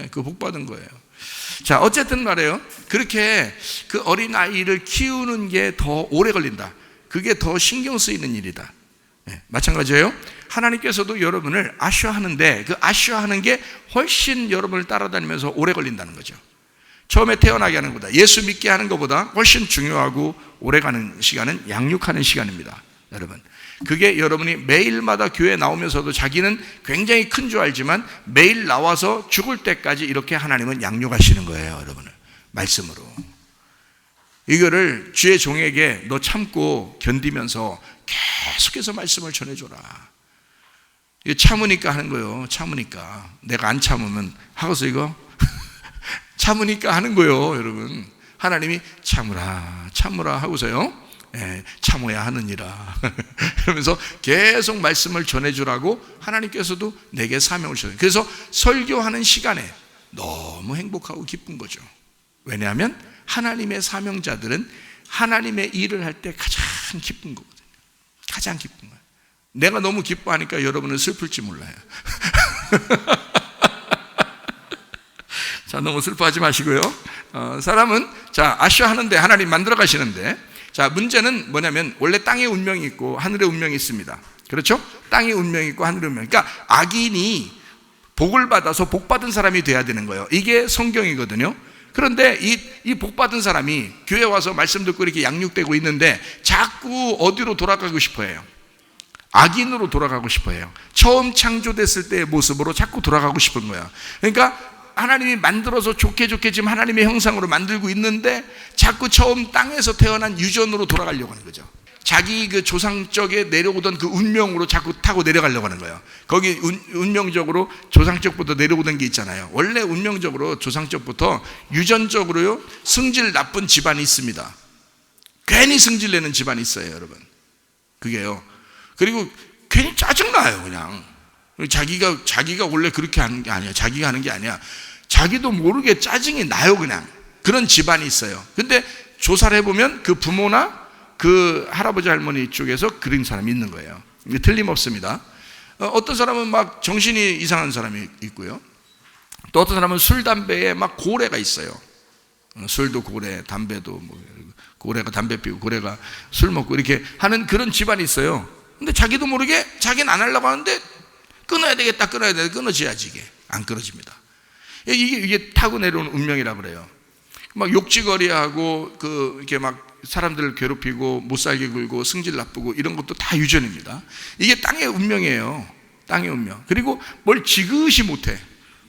그거 복 받은 거예요. 자, 어쨌든 말이에요. 그렇게 그 어린 아이를 키우는 게 더 오래 걸린다. 그게 더 신경 쓰이는 일이다. 마찬가지예요. 하나님께서도 여러분을 아쉬워하는데 그 아쉬워하는 게 훨씬 여러분을 따라다니면서 오래 걸린다는 거죠. 처음에 태어나게 하는 것보다, 예수 믿게 하는 것보다 훨씬 중요하고 오래가는 시간은 양육하는 시간입니다, 여러분. 그게 여러분이 매일마다 교회에 나오면서도 자기는 굉장히 큰 줄 알지만 매일 나와서 죽을 때까지 이렇게 하나님은 양육하시는 거예요, 여러분을. 말씀으로. 이거를 주의 종에게 너 참고 견디면서 계속해서 말씀을 전해줘라. 이거 참으니까 하는 거예요. 참으니까. 내가 안 참으면 하고서 이거 참으니까 하는 거예요, 여러분. 하나님이 참으라, 참으라 하고서요, 참아야 하느니라 그러면서 계속 말씀을 전해주라고 하나님께서도 내게 사명을 주셨어요. 그래서 설교하는 시간에 너무 행복하고 기쁜 거죠. 왜냐하면 하나님의 사명자들은 하나님의 일을 할 때 가장 기쁜 거거든요. 가장 기쁜 거예요. 내가 너무 기뻐하니까 여러분은 슬플지 몰라요. 자, 너무 슬퍼하지 마시고요. 사람은 자, 아쉬워하는데 하나님 만들어 가시는데, 자, 문제는 뭐냐면 원래 땅의 운명이 있고 하늘의 운명이 있습니다. 그렇죠? 땅의 운명이 있고 하늘의 운명. 그러니까 악인이 복을 받아서 복 받은 사람이 돼야 되는 거예요. 이게 성경이거든요. 그런데 이 복 받은 사람이 교회 와서 말씀 듣고 이렇게 양육되고 있는데 자꾸 어디로 돌아가고 싶어 해요? 악인으로 돌아가고 싶어 해요. 처음 창조됐을 때의 모습으로 자꾸 돌아가고 싶은 거야. 그러니까 하나님이 만들어서 좋게 지금 하나님의 형상으로 만들고 있는데 자꾸 처음 땅에서 태어난 유전으로 돌아가려고 하는 거죠. 자기 그 조상적에 내려오던 그 운명으로 자꾸 타고 내려가려고 하는 거예요. 거기 운명적으로 조상적부터 내려오던 게 있잖아요. 원래 운명적으로 조상적부터 유전적으로요, 승질 나쁜 집안이 있습니다. 괜히 승질 내는 집안이 있어요, 여러분. 그게요. 그리고 괜히 짜증나요, 그냥. 자기가 원래 그렇게 하는 게 아니야. 자기가 하는 게 아니야. 자기도 모르게 짜증이 나요, 그냥. 그런 집안이 있어요. 근데 조사를 해보면 그 부모나 그 할아버지 할머니 쪽에서 그런 사람이 있는 거예요. 틀림없습니다. 어떤 사람은 막 정신이 이상한 사람이 있고요. 또 어떤 사람은 술, 담배에 막 고래가 있어요. 술도 고래, 담배도 뭐, 고래가 담배 피우고 고래가 술 먹고 이렇게 하는 그런 집안이 있어요. 근데 자기도 모르게 자기는 안 하려고 하는데 끊어야 되겠다, 끊어져야지. 이게 안 끊어집니다. 이게 타고 내려오는 운명이라고 그래요. 막 욕지거리하고 이렇게 막 사람들을 괴롭히고 못 살게 굴고 승질 나쁘고 이런 것도 다 유전입니다. 이게 땅의 운명이에요. 땅의 운명. 그리고 뭘 지그시 못해.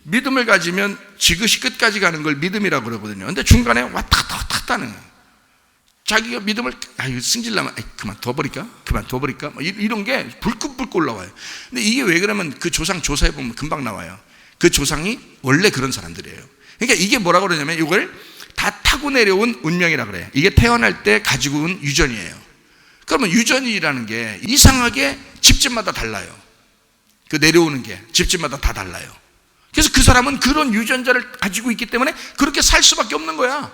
믿음을 가지면 지그시 끝까지 가는 걸 믿음이라고 그러거든요. 근데 중간에 왔다 갔다 하는 거예요. 자기가 믿음을 승질 나면 그만 둬버릴까? 뭐 이런 게 불끈불끈 올라와요. 근데 이게 왜 그러면 그 조상 조사해 보면 금방 나와요. 그 조상이 원래 그런 사람들이에요. 그러니까 이게 뭐라고 그러냐면 이걸 다 타고 내려온 운명이라 그래요. 이게 태어날 때 가지고 온 유전이에요. 그러면 유전이라는 게 이상하게 집집마다 달라요. 그 내려오는 게 집집마다 다 달라요. 그래서 그 사람은 그런 유전자를 가지고 있기 때문에 그렇게 살 수밖에 없는 거야.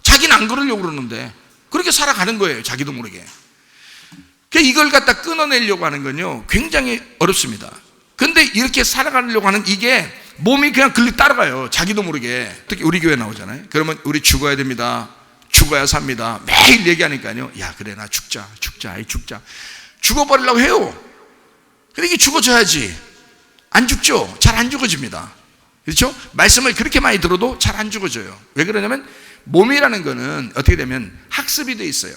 자기는 안 그러려고 그러는데 그렇게 살아가는 거예요, 자기도 모르게. 그러니까 이걸 갖다 끊어내려고 하는 건요, 굉장히 어렵습니다. 근데 이렇게 살아가려고 하는 이게 몸이 그냥 따라가요, 자기도 모르게. 특히 우리 교회 나오잖아요. 그러면 우리 죽어야 됩니다. 죽어야 삽니다. 매일 얘기하니까요. 야, 그래, 나 죽자. 죽어버리려고 해요. 근데 이게 죽어져야지. 안 죽죠? 잘 안 죽어집니다. 그렇죠? 말씀을 그렇게 많이 들어도 잘 안 죽어져요. 왜 그러냐면 몸이라는 거는 어떻게 되면 학습이 돼 있어요.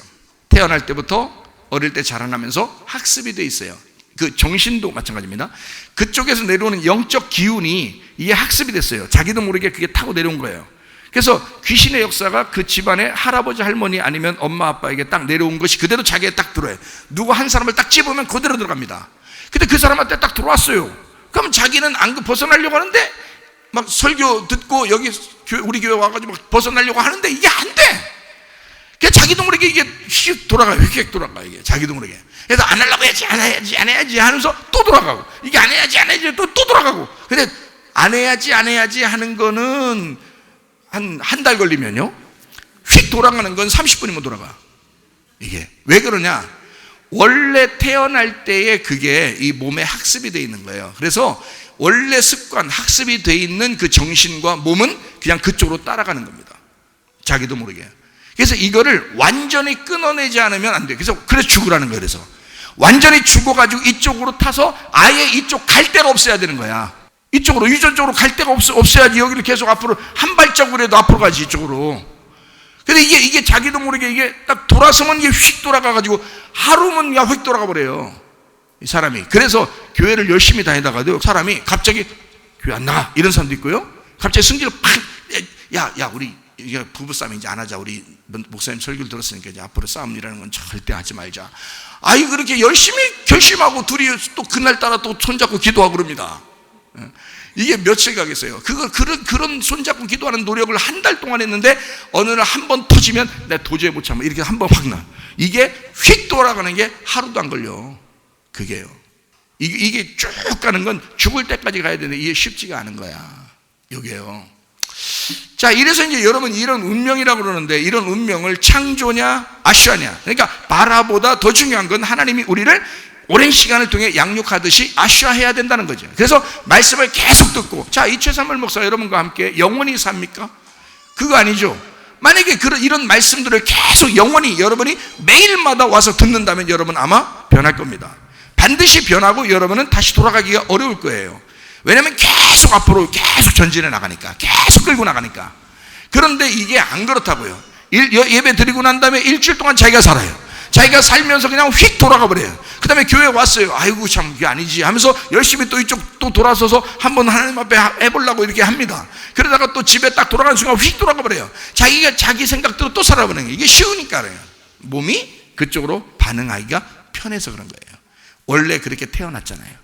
태어날 때부터 어릴 때 자라나면서 학습이 돼 있어요. 그 정신도 마찬가지입니다. 그쪽에서 내려오는 영적 기운이 이게 학습이 됐어요. 자기도 모르게 그게 타고 내려온 거예요. 그래서 귀신의 역사가 그 집안의 할아버지 할머니 아니면 엄마 아빠에게 딱 내려온 것이 그대로 자기에 딱 들어요. 누구 한 사람을 딱 집으면 그대로 들어갑니다. 근데 그 사람한테 딱 들어왔어요. 그럼 자기는 안 벗어나려고 하는데 막 설교 듣고 여기 우리 교회 와가지고 막 벗어나려고 하는데 이게 안 돼. 그냥 자기도 모르게 이게 휙 돌아가요. 휙 돌아가, 이게 자기도 모르게. 그래서 안 하려고 해야지, 안 해야지 하면서 또 돌아가고, 이게 안 해야지 또 돌아가고. 근데 안 해야지 하는 거는 한 달 걸리면요, 휙 돌아가는 건 30분이면 돌아가. 이게 왜 그러냐? 원래 태어날 때에 그게 이 몸에 학습이 돼 있는 거예요. 그래서 원래 습관, 학습이 돼 있는 그 정신과 몸은 그냥 그쪽으로 따라가는 겁니다. 자기도 모르게. 그래서 이거를 완전히 끊어내지 않으면 안 돼요. 그래서 죽으라는 거예요. 그래서 완전히 죽어가지고 이쪽으로 타서 아예 이쪽 갈 데가 없어야 되는 거야. 이쪽으로, 유전적으로 갈 데가 없어야지 여기를 계속 앞으로 한 발자국이라도 앞으로 가지, 이쪽으로. 근데 이게 자기도 모르게 이게 딱 돌아서면 이게 휙 돌아가가지고 하루면 그냥 휙 돌아가 버려요, 이 사람이. 그래서 교회를 열심히 다니다가도 사람이 갑자기 교회 안 나가 이런 사람도 있고요. 갑자기 승질을 팍, 야, 우리 이게 부부싸움 이제 안 하자. 우리 목사님 설교를 들었으니까 이제 앞으로 싸움이라는 건 절대 하지 말자. 그렇게 열심히 결심하고 둘이 또 그날따라 또 손잡고 기도하고 그럽니다. 이게 며칠 가겠어요? 그런 손잡고 기도하는 노력을 한 달 동안 했는데 어느 날 한 번 터지면 내가 도저히 못 참아. 이렇게 한 번 확 나. 이게 휙 돌아가는 게 하루도 안 걸려. 그게요. 이게 쭉 가는 건 죽을 때까지 가야 되는데 이게 쉽지가 않은 거야. 이게요. 자, 이래서 이제 여러분 이런 운명이라고 그러는데 이런 운명을 창조냐 아슈아냐. 그러니까 바라보다 더 중요한 건 하나님이 우리를 오랜 시간을 통해 양육하듯이 아슈아해야 된다는 거죠. 그래서 말씀을 계속 듣고, 자, 이 최삼월 목사 여러분과 함께 영원히 삽니까? 그거 아니죠. 만약에 이런 말씀들을 계속 영원히 여러분이 매일마다 와서 듣는다면 여러분 아마 변할 겁니다. 반드시 변하고 여러분은 다시 돌아가기가 어려울 거예요. 왜냐하면 계속 앞으로 계속 전진해 나가니까, 계속 끌고 나가니까. 그런데 이게 안 그렇다고요. 예배 드리고 난 다음에 일주일 동안 자기가 살아요. 자기가 살면서 그냥 휙 돌아가 버려요. 그 다음에 교회 왔어요. 아이고 참 그게 아니지 하면서 열심히 또 이쪽 또 돌아서서 한번 하나님 앞에 해보려고 이렇게 합니다. 그러다가 또 집에 딱 돌아가는 순간 휙 돌아가 버려요. 자기가 자기 생각대로 또 살아버리는 거예요. 이게 쉬우니까 그래요. 몸이 그쪽으로 반응하기가 편해서 그런 거예요. 원래 그렇게 태어났잖아요.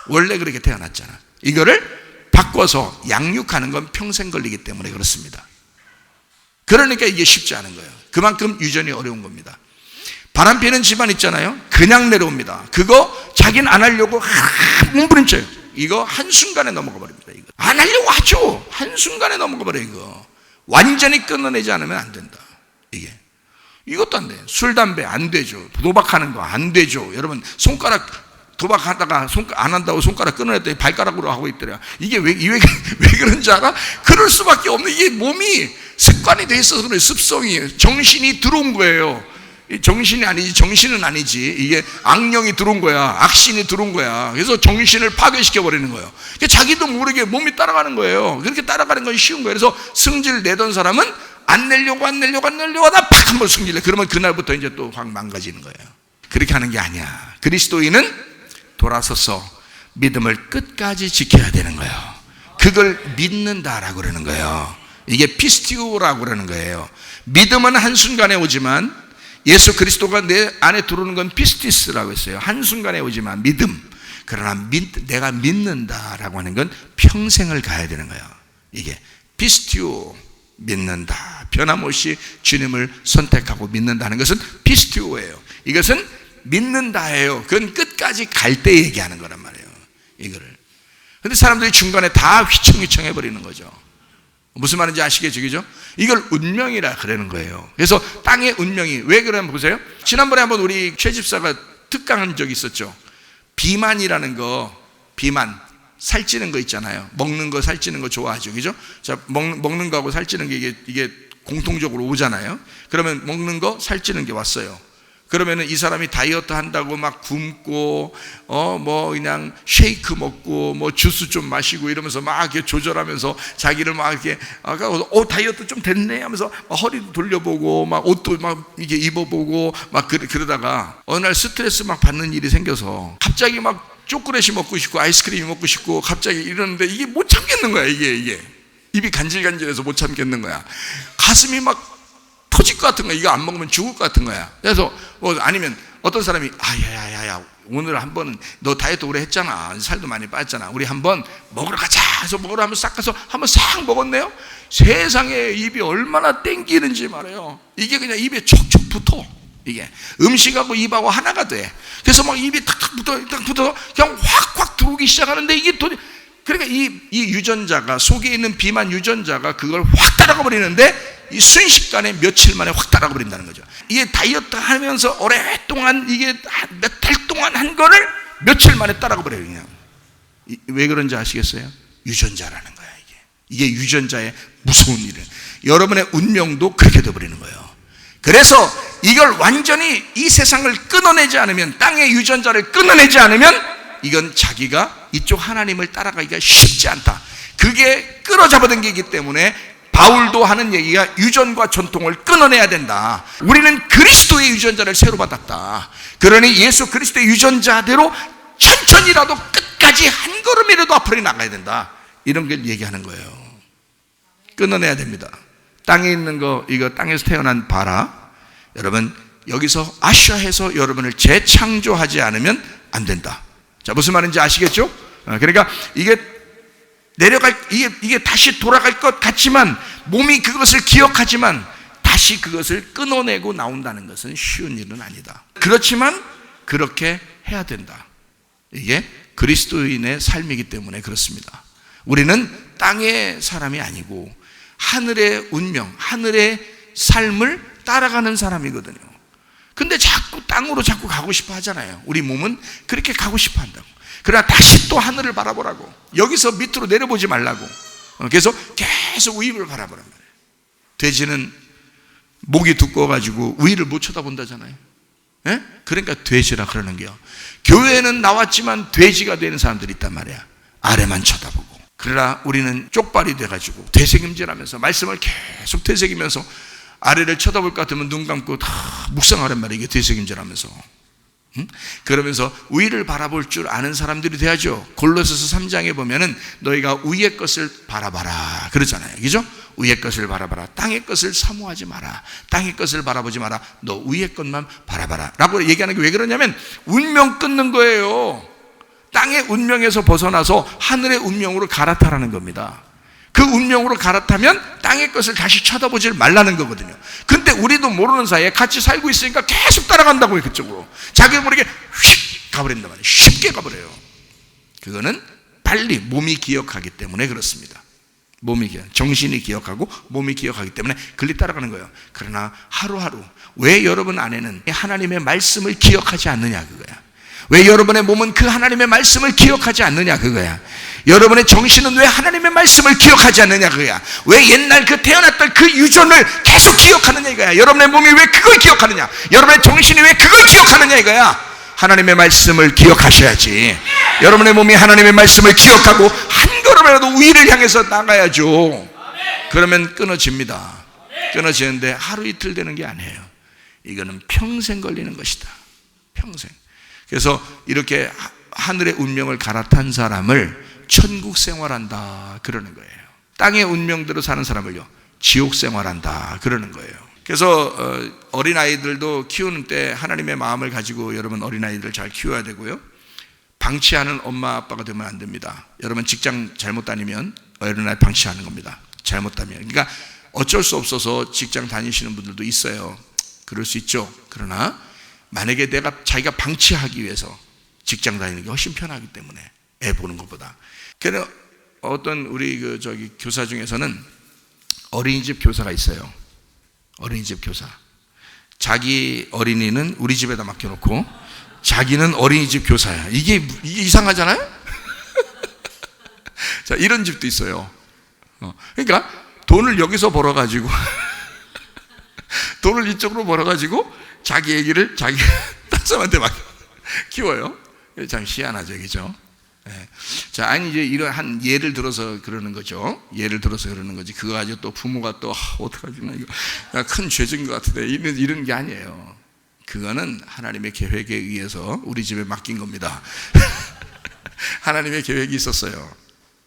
원래 그렇게 태어났잖아. 이거를 바꿔서 양육하는 건 평생 걸리기 때문에 그렇습니다. 그러니까 이게 쉽지 않은 거예요. 그만큼 유전이 어려운 겁니다. 바람 피는 집안 있잖아요. 그냥 내려옵니다. 그거 자기는 안 하려고 몸부림쳐요. 이거 한순간에 넘어가 버립니다. 이거 안 하려고 하죠. 한순간에 넘어가 버려요. 이거 완전히 끊어내지 않으면 안 된다. 이것도 안 돼요. 술, 담배 안 되죠. 도박하는 거 안 되죠. 여러분 손가락 도박하다가 안 한다고 손가락 끊어냈더니 발가락으로 하고 있더래요. 이게 왜 그런지 알아? 그럴 수밖에 없는, 이게 몸이 습관이 돼 있어서 그래요. 습성이, 정신이 들어온 거예요. 정신이 아니지, 정신은 아니지. 이게 악령이 들어온 거야. 악신이 들어온 거야. 그래서 정신을 파괴시켜 버리는 거예요. 자기도 모르게 몸이 따라가는 거예요. 그렇게 따라가는 건 쉬운 거예요. 그래서 승질 내던 사람은 안 내려고 하다 팍 한번 승질 내. 그러면 그날부터 이제 또 확 망가지는 거예요. 그렇게 하는 게 아니야. 그리스도인은 돌아서서 믿음을 끝까지 지켜야 되는 거예요. 그걸 믿는다라고 그러는 거예요. 이게 피스티오라고 그러는 거예요. 믿음은 한순간에 오지만 예수 그리스도가 내 안에 들어오는 건 피스티스라고 했어요. 한순간에 오지만 믿음. 그러나 내가 믿는다라고 하는 건 평생을 가야 되는 거예요. 이게 피스티오, 믿는다. 변함없이 주님을 선택하고 믿는다는 것은 피스티오예요. 이것은 믿는다예요. 그건 끝까지 갈 때 얘기하는 거란 말이에요. 이거를. 근데 사람들이 중간에 다 휘청휘청 해버리는 거죠. 무슨 말인지 아시겠죠? 그죠? 이걸 운명이라 그러는 거예요. 그래서 땅의 운명이 왜 그러냐면 보세요. 지난번에 한번 우리 최 집사가 특강한 적이 있었죠. 비만이라는 거, 비만, 살찌는 거 있잖아요. 먹는 거, 살찌는 거 좋아하죠. 그죠? 자, 먹는 거하고 살찌는 게 이게 공통적으로 오잖아요. 그러면 먹는 거, 살찌는 게 왔어요. 그러면은 이 사람이 다이어트 한다고 막 굶고 뭐 그냥 쉐이크 먹고 뭐 주스 좀 마시고 이러면서 막 이렇게 조절하면서 자기를 막 이렇게 다이어트 좀 됐네 하면서 허리도 돌려보고 막 옷도 막 이게 입어보고 막 그러다가 어느 날 스트레스 막 받는 일이 생겨서 갑자기 막 초콜릿이 먹고 싶고 아이스크림이 먹고 싶고 갑자기 이러는데 이게 못 참겠는 거야. 이게 입이 간질간질해서 못 참겠는 거야. 가슴이 막 터질 것 같은 거야. 이거 안 먹으면 죽을 것 같은 거야. 그래서 아니면 어떤 사람이 야야야야 오늘 한번 너 다이어트 오래 했잖아. 살도 많이 빠졌잖아. 우리 한번 먹으러 가자. 그래서 먹으러 한번 싹 가서 한번 싹 먹었네요. 세상에 입이 얼마나 땡기는지 말이에요. 이게 그냥 입에 촉촉 붙어. 이게 음식하고 입하고 하나가 돼. 그래서 막 입이 탁탁 붙어서 그냥 확확 들어오기 시작하는데 이게 그러니까 이 유전자가 속에 있는 비만 유전자가 그걸 확 따라가 버리는데 이 순식간에 며칠 만에 확 따라가 버린다는 거죠. 이게 다이어트 하면서 오랫동안 이게 몇 달 동안 한 거를 며칠 만에 따라가 버려요. 그냥. 왜 그런지 아시겠어요? 유전자라는 거야. 이게 유전자의 무서운 일은 여러분의 운명도 그렇게 돼버리는 거예요. 그래서 이걸 완전히 이 세상을 끊어내지 않으면, 땅의 유전자를 끊어내지 않으면 이건 자기가 이쪽 하나님을 따라가기가 쉽지 않다. 그게 끌어잡아당기기 때문에 바울도 하는 얘기가 유전과 전통을 끊어내야 된다. 우리는 그리스도의 유전자를 새로 받았다. 그러니 예수 그리스도의 유전자대로 천천히라도 끝까지 한 걸음이라도 앞으로 나가야 된다. 이런 걸 얘기하는 거예요. 끊어내야 됩니다. 땅에 있는 거, 이거 땅에서 태어난 바라, 여러분 여기서 아슈아해서 여러분을 재창조하지 않으면 안 된다. 자, 무슨 말인지 아시겠죠? 그러니까 이게 이게 다시 돌아갈 것 같지만 몸이 그것을 기억하지만 다시 그것을 끊어내고 나온다는 것은 쉬운 일은 아니다. 그렇지만 그렇게 해야 된다. 이게 그리스도인의 삶이기 때문에 그렇습니다. 우리는 땅의 사람이 아니고 하늘의 운명, 하늘의 삶을 따라가는 사람이거든요. 근데 자꾸 땅으로 자꾸 가고 싶어 하잖아요. 우리 몸은 그렇게 가고 싶어 한다고. 그러나 다시 또 하늘을 바라보라고. 여기서 밑으로 내려보지 말라고. 그래서 계속 위를 바라보란 말이에요. 돼지는 목이 두꺼워가지고 위를 못 쳐다본다잖아요. 예? 그러니까 돼지라 그러는 게요. 교회는 나왔지만 돼지가 되는 사람들이 있단 말이야. 아래만 쳐다보고. 그러나 우리는 쪽발이 돼가지고 되새김질하면서 말씀을 계속 되새기면서 아래를 쳐다볼 것 같으면 눈 감고 다 묵상하란 말이에요. 이게 되새김질하면서. 그러면서 위를 바라볼 줄 아는 사람들이 돼야죠. 골로새서 3장에 보면은 너희가 위의 것을 바라봐라 그러잖아요. 그죠? 위의 것을 바라봐라. 땅의 것을 사모하지 마라. 땅의 것을 바라보지 마라. 너 위의 것만 바라봐라 라고 얘기하는 게 왜 그러냐면 운명 끊는 거예요. 땅의 운명에서 벗어나서 하늘의 운명으로 갈아타라는 겁니다. 그 운명으로 갈아타면 땅의 것을 다시 쳐다보지 말라는 거거든요. 근데 우리도 모르는 사이에 같이 살고 있으니까 계속 따라간다고요. 그쪽으로 자기 모르게 휙 가버린단 말이에요. 쉽게 가버려요. 그거는 빨리 몸이 기억하기 때문에 그렇습니다. 정신이 기억하고 몸이 기억하기 때문에 글리 따라가는 거예요. 그러나 하루하루 왜 여러분 안에는 하나님의 말씀을 기억하지 않느냐 그거야. 왜 여러분의 몸은 그 하나님의 말씀을 기억하지 않느냐 그거야. 여러분의 정신은 왜 하나님의 말씀을 기억하지 않느냐 그거야. 왜 옛날 그 태어났던 그 유전을 계속 기억하느냐 이거야. 여러분의 몸이 왜 그걸 기억하느냐, 여러분의 정신이 왜 그걸 기억하느냐 이거야. 하나님의 말씀을 기억하셔야지. 여러분의 몸이 하나님의 말씀을 기억하고 한 걸음이라도 위를 향해서 나가야죠. 그러면 끊어집니다. 끊어지는데 하루 이틀 되는 게 아니에요. 이거는 평생 걸리는 것이다. 평생. 그래서 이렇게 하늘의 운명을 갈아탄 사람을 천국 생활한다 그러는 거예요. 땅의 운명대로 사는 사람을요 지옥 생활한다 그러는 거예요. 그래서 어린아이들도 키우는 때 하나님의 마음을 가지고 여러분 어린아이들을 잘 키워야 되고요. 방치하는 엄마 아빠가 되면 안 됩니다. 여러분 직장 잘못 다니면 어린아이 방치하는 겁니다. 잘못 다니면. 그러니까 어쩔 수 없어서 직장 다니시는 분들도 있어요. 그럴 수 있죠. 그러나 만약에 자기가 방치하기 위해서 직장 다니는 게 훨씬 편하기 때문에 애 보는 것보다. 그래서 어떤 우리 교사 중에서는 어린이집 교사가 있어요. 어린이집 교사. 자기 어린이는 우리 집에다 맡겨놓고 자기는 어린이집 교사야. 이게 이상하잖아요? 자, 이런 집도 있어요. 그러니까 돈을 여기서 벌어가지고 돈을 이쪽으로 벌어가지고 자기 애기를 자기 딴 사람한테 막 키워요. 참 희한하죠, 그죠? 네. 자, 아니 이제 이러한 예를 들어서 그러는 거죠. 예를 들어서 그러는 거지. 그거 가지고 또 부모가 또 어떡하지 나 이거 큰 죄진 것 같은데 이런 게 아니에요. 그거는 하나님의 계획에 의해서 우리 집에 맡긴 겁니다. 하나님의 계획이 있었어요.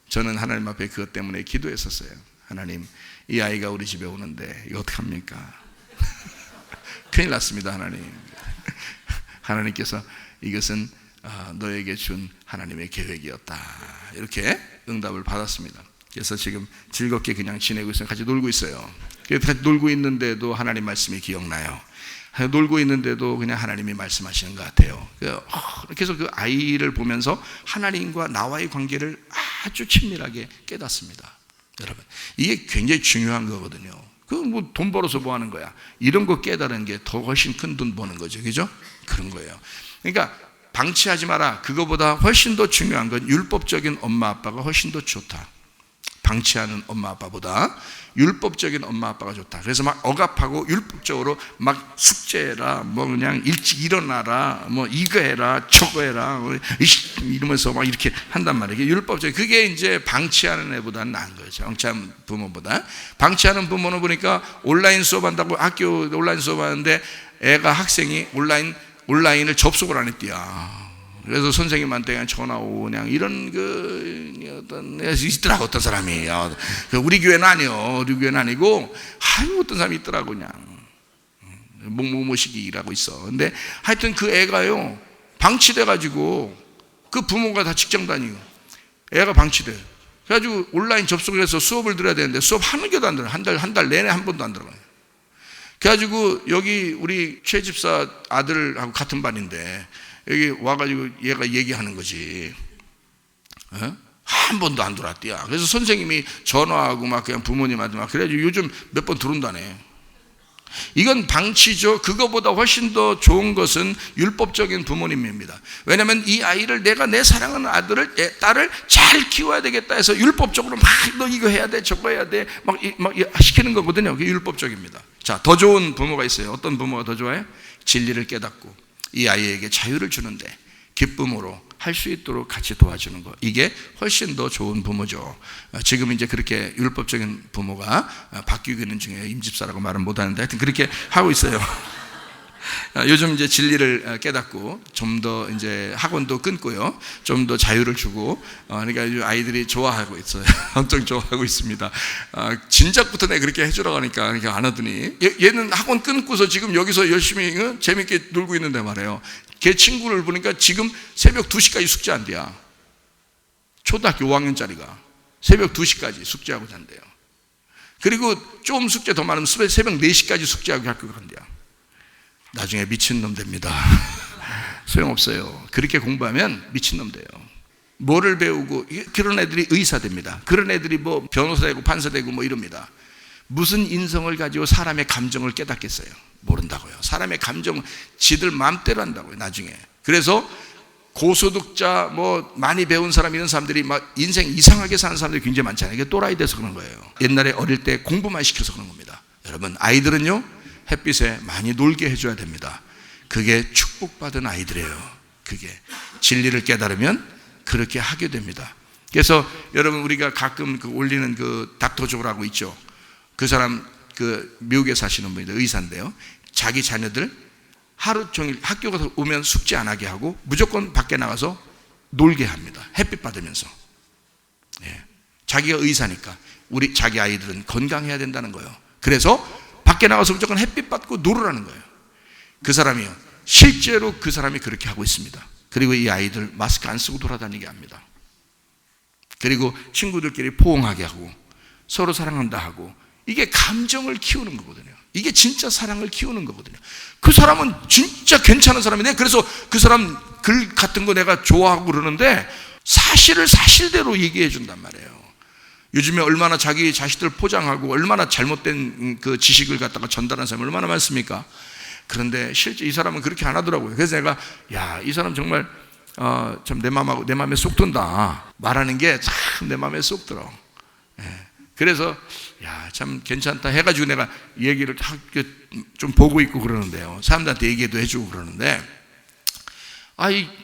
저는 하나님 앞에 그것 때문에 기도했었어요. 하나님, 이 아이가 우리 집에 오는데 이거 어떡합니까? 큰일 났습니다. 하나님께서 이것은 너에게 준 하나님의 계획이었다 이렇게 응답을 받았습니다. 그래서 지금 즐겁게 그냥 지내고 있어요. 같이 놀고 있어요. 같이 놀고 있는데도 하나님 말씀이 기억나요. 놀고 있는데도 그냥 하나님이 말씀하시는 것 같아요. 그래서 그 아이를 보면서 하나님과 나와의 관계를 아주 친밀하게 깨닫습니다. 여러분, 이게 굉장히 중요한 거거든요. 뭐 돈 벌어서 뭐 하는 거야? 이런 거 깨달은 게 더 훨씬 큰 돈 버는 거죠. 그죠? 그런 거예요. 그러니까 방치하지 마라. 그거보다 훨씬 더 중요한 건 율법적인 엄마 아빠가 훨씬 더 좋다. 방치하는 엄마 아빠보다 율법적인 엄마 아빠가 좋다. 그래서 막 억압하고 율법적으로 막 숙제해라, 뭐 그냥 일찍 일어나라, 뭐 이거 해라, 저거 해라, 이러면서 막 이렇게 한단 말이에요. 율법적인. 그게 이제 방치하는 애보다는 나은 거죠. 방치하는 부모보다. 방치하는 부모는 보니까 온라인 수업한다고 학교 온라인 수업하는데 애가 학생이 온라인을 접속을 안 했대요. 그래서 선생님한테 그냥 전화 오고 그냥 이런 어떤 있더라고. 어떤 사람이 우리 교회는 아니요, 우리 교회는 아니고 어떤 사람이 있더라고. 그냥 뭐시기 일하고 있어. 근데 하여튼 그 애가요 방치돼 가지고 그 부모가 다 직장 다니고 애가 방치돼. 그래가지고 온라인 접속을 해서 수업을 들어야 되는데 수업 한 개도 안 들어요. 한 달 내내 한 번도 안 들어가요. 그래가지고 여기 우리 최 집사 아들하고 같은 반인데 여기 와가지고 얘가 얘기하는 거지. 한 번도 안 들어왔대야. 그래서 선생님이 전화하고 막 그냥 부모님한테 막 그래가지고 요즘 몇 번 들어온다네. 이건 방치죠. 그거보다 훨씬 더 좋은 것은 율법적인 부모님입니다. 왜냐하면 이 아이를 내가 내 사랑하는 아들을 딸을 잘 키워야 되겠다 해서 율법적으로 막 너 이거 해야 돼 저거 해야 돼 막 시키는 거거든요. 그게 율법적입니다. 자, 더 좋은 부모가 있어요. 어떤 부모가 더 좋아요? 진리를 깨닫고 이 아이에게 자유를 주는데 기쁨으로 할 수 있도록 같이 도와주는 거, 이게 훨씬 더 좋은 부모죠. 지금 이제 그렇게 율법적인 부모가 바뀌고 있는 중에 임집사라고 말은 못하는데 하여튼 그렇게 하고 있어요. 요즘 이제 진리를 깨닫고 좀 더 이제 학원도 끊고요, 좀 더 자유를 주고, 그러니까 아이들이 좋아하고 있어요. 엄청 좋아하고 있습니다. 진작부터 내가 그렇게 해주라고 하니까 그러니까 안 하더니 얘는 학원 끊고서 지금 여기서 열심히 재밌게 놀고 있는데 말이에요. 걔 친구를 보니까 지금 새벽 2시까지 숙제한대야. 초등학교 5학년짜리가 새벽 2시까지 숙제하고 잔대요. 그리고 좀 숙제 더 많으면 새벽 4시까지 숙제하고 학교 간대요. 나중에 미친놈 됩니다. 소용없어요. 그렇게 공부하면 미친놈 돼요. 뭐를 배우고, 그런 애들이 의사 됩니다. 그런 애들이 뭐 변호사 되고 판사 되고 뭐 이럽니다. 무슨 인성을 가지고 사람의 감정을 깨닫겠어요? 모른다고요. 사람의 감정은 지들 마음대로 한다고요, 나중에. 그래서 고소득자, 뭐 많이 배운 사람, 이런 사람들이 막 인생 이상하게 사는 사람들이 굉장히 많잖아요. 이게 또라이 돼서 그런 거예요. 옛날에 어릴 때 공부만 시켜서 그런 겁니다. 여러분, 아이들은요, 햇빛에 많이 놀게 해줘야 됩니다. 그게 축복받은 아이들이에요. 그게 진리를 깨달으면 그렇게 하게 됩니다. 그래서 여러분, 우리가 가끔 올리는 그 닥터조라고 있죠. 그 사람 미국에 사시는 분인데 의사인데요. 자기 자녀들 하루 종일 학교 가서 오면 숙제 안 하게 하고 무조건 밖에 나가서 놀게 합니다. 햇빛 받으면서. 예. 자기가 의사니까 우리 자기 아이들은 건강해야 된다는 거예요. 그래서 밖에 나가서 무조건 햇빛 받고 놀으라는 거예요. 그 사람이요, 실제로 그 사람이 그렇게 하고 있습니다. 그리고 이 아이들 마스크 안 쓰고 돌아다니게 합니다. 그리고 친구들끼리 포옹하게 하고 서로 사랑한다 하고, 이게 감정을 키우는 거거든요. 이게 진짜 사랑을 키우는 거거든요. 그 사람은 진짜 괜찮은 사람이네. 그래서 그 사람 글 같은 거 내가 좋아하고 그러는데 사실을 사실대로 얘기해 준단 말이에요. 요즘에 얼마나 자기 자식들 포장하고 얼마나 잘못된 그 지식을 갖다가 전달하는 사람이 얼마나 많습니까? 그런데 실제 이 사람은 그렇게 안 하더라고요. 그래서 내가, 야, 이 사람 정말 참 내 마음에 쏙 든다. 말하는 게 참 내 마음에 쏙 들어. 예. 그래서 야, 참 괜찮다 해가지고 내가 얘기를 좀 보고 있고 그러는데요. 사람들한테 얘기도 해주고 그러는데,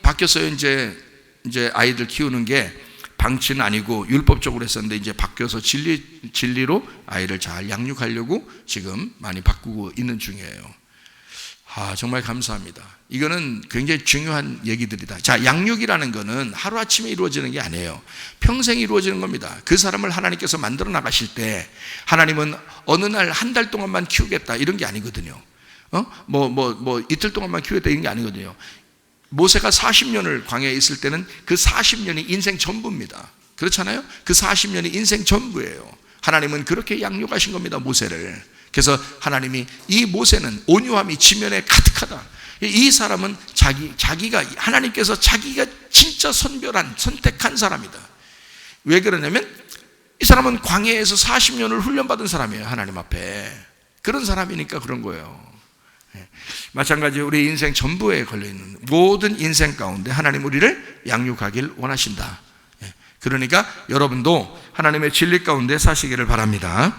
바뀌었어요. 이제 아이들 키우는 게 방치는 아니고 율법적으로 했었는데 이제 바뀌어서 진리로 아이를 잘 양육하려고 지금 많이 바꾸고 있는 중이에요. 정말 감사합니다. 이거는 굉장히 중요한 얘기들이다. 자, 양육이라는 거는 하루아침에 이루어지는 게 아니에요. 평생 이루어지는 겁니다. 그 사람을 하나님께서 만들어 나가실 때 하나님은 어느 날 한 달 동안만 키우겠다 이런 게 아니거든요. 이틀 동안만 키우겠다 이런 게 아니거든요. 모세가 40년을 광야에 있을 때는 그 40년이 인생 전부입니다. 그렇잖아요? 그 40년이 인생 전부예요. 하나님은 그렇게 양육하신 겁니다, 모세를. 그래서 하나님이 이 모세는 온유함이 지면에 가득하다. 이 사람은 자기가 하나님께서 자기가 진짜 선택한 사람이다. 왜 그러냐면 이 사람은 광야에서 40년을 훈련받은 사람이에요. 하나님 앞에. 그런 사람이니까 그런 거예요. 마찬가지로 우리 인생 전부에 걸려있는 모든 인생 가운데 하나님 우리를 양육하길 원하신다. 그러니까 여러분도 하나님의 진리 가운데 사시기를 바랍니다.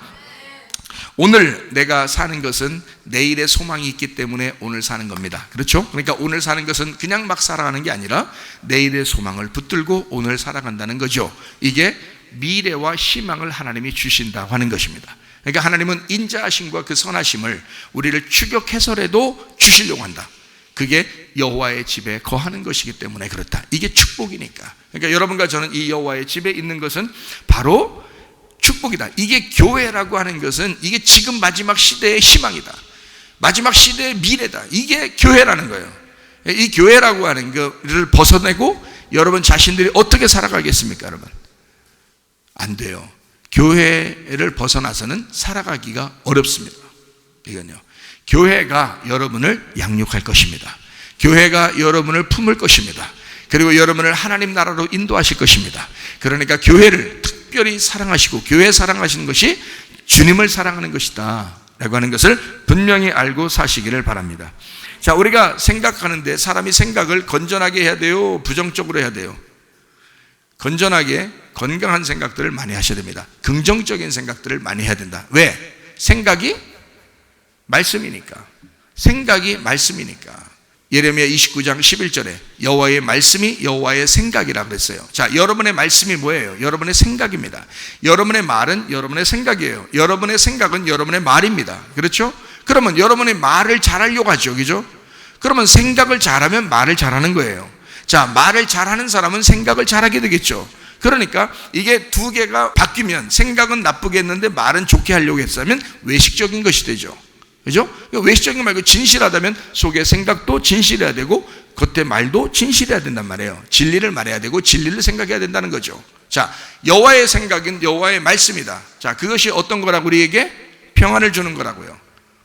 오늘 내가 사는 것은 내일의 소망이 있기 때문에 오늘 사는 겁니다. 그렇죠? 그러니까 오늘 사는 것은 그냥 막 살아가는 게 아니라 내일의 소망을 붙들고 오늘 살아간다는 거죠. 이게 미래와 희망을 하나님이 주신다고 하는 것입니다. 그러니까 하나님은 인자하심과 그 선하심을 우리를 추격해서라도 주시려고 한다. 그게 여호와의 집에 거하는 것이기 때문에 그렇다. 이게 축복이니까. 그러니까 여러분과 저는 이 여호와의 집에 있는 것은 바로 축복이다. 이게 교회라고 하는 것은 이게 지금 마지막 시대의 희망이다. 마지막 시대의 미래다. 이게 교회라는 거예요. 이 교회라고 하는 것을 벗어내고 여러분 자신들이 어떻게 살아가겠습니까, 여러분? 안 돼요. 교회를 벗어나서는 살아가기가 어렵습니다. 이건요, 교회가 여러분을 양육할 것입니다. 교회가 여러분을 품을 것입니다. 그리고 여러분을 하나님 나라로 인도하실 것입니다. 그러니까 교회를 특별히 사랑하시고, 교회 사랑하시는 것이 주님을 사랑하는 것이다 라고 하는 것을 분명히 알고 사시기를 바랍니다. 자, 우리가 생각하는데 사람이 생각을 건전하게 해야 돼요, 부정적으로 해야 돼요? 건전하게, 건강한 생각들을 많이 하셔야 됩니다. 긍정적인 생각들을 많이 해야 된다. 왜? 생각이 말씀이니까. 생각이 말씀이니까. 예레미야 29장 11절에 여호와의 말씀이 여호와의 생각이라 그랬어요. 자, 여러분의 말씀이 뭐예요? 여러분의 생각입니다. 여러분의 말은 여러분의 생각이에요. 여러분의 생각은 여러분의 말입니다. 그렇죠? 그러면 여러분의 말을 잘하려고 하죠. 그죠? 그러면 생각을 잘하면 말을 잘하는 거예요. 자, 말을 잘하는 사람은 생각을 잘하게 되겠죠. 그러니까 이게 두 개가 바뀌면, 생각은 나쁘게 했는데 말은 좋게 하려고 했으면 외식적인 것이 되죠. 그죠? 외식적인 말고 진실하다면 속의 생각도 진실해야 되고 겉의 말도 진실해야 된단 말이에요. 진리를 말해야 되고 진리를 생각해야 된다는 거죠. 자, 여호와의 생각은 여호와의 말씀이다. 자, 그것이 어떤 거라고? 우리에게 평안을 주는 거라고요.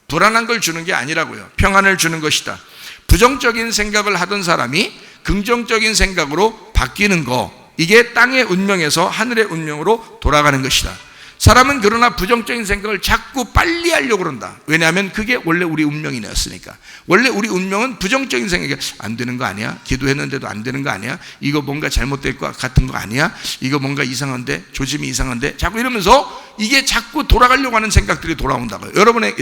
불안한 걸 주는 게 아니라고요. 평안을 주는 것이다. 부정적인 생각을 하던 사람이 긍정적인 생각으로 바뀌는 거, 이게 땅의 운명에서 하늘의 운명으로 돌아가는 것이다. 사람은 그러나 부정적인 생각을 자꾸 빨리 하려고 그런다. 왜냐하면 그게 원래 우리 운명이었으니까. 원래 우리 운명은 부정적인 생각이 안 되는 거 아니야? 기도했는데도 안 되는 거 아니야? 이거 뭔가 잘못될 것 같은 거 아니야? 이거 뭔가 이상한데? 조짐이 이상한데? 자꾸 이러면서 이게 자꾸 돌아가려고 하는 생각들이 돌아온다고요. 여러분의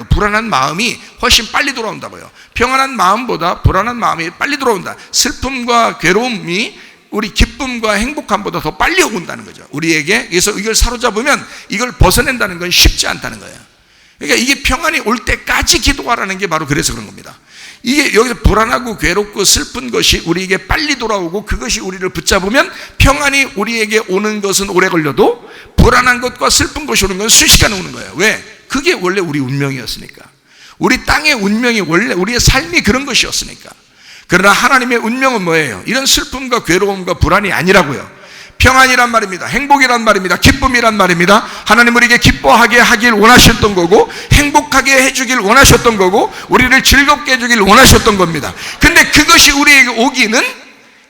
불안한 마음이 훨씬 빨리 돌아온다고요. 평안한 마음보다 불안한 마음이 빨리 돌아온다. 슬픔과 괴로움이 우리 기쁨과 행복함보다 더 빨리 온다는 거죠. 우리에게. 그래서 이걸 사로잡으면 이걸 벗어낸다는 건 쉽지 않다는 거예요. 그러니까 이게 평안이 올 때까지 기도하라는 게 바로 그래서 그런 겁니다. 이게 여기서 불안하고 괴롭고 슬픈 것이 우리에게 빨리 돌아오고 그것이 우리를 붙잡으면, 평안이 우리에게 오는 것은 오래 걸려도 불안한 것과 슬픈 것이 오는 건 순식간에 오는 거예요. 왜? 그게 원래 우리 운명이었으니까. 우리 땅의 운명이 원래 우리의 삶이 그런 것이었으니까. 그러나 하나님의 운명은 뭐예요? 이런 슬픔과 괴로움과 불안이 아니라고요. 평안이란 말입니다. 행복이란 말입니다. 기쁨이란 말입니다. 하나님 우리에게 기뻐하게 하길 원하셨던 거고, 행복하게 해주길 원하셨던 거고, 우리를 즐겁게 해주길 원하셨던 겁니다. 근데 그것이 우리에게 오기는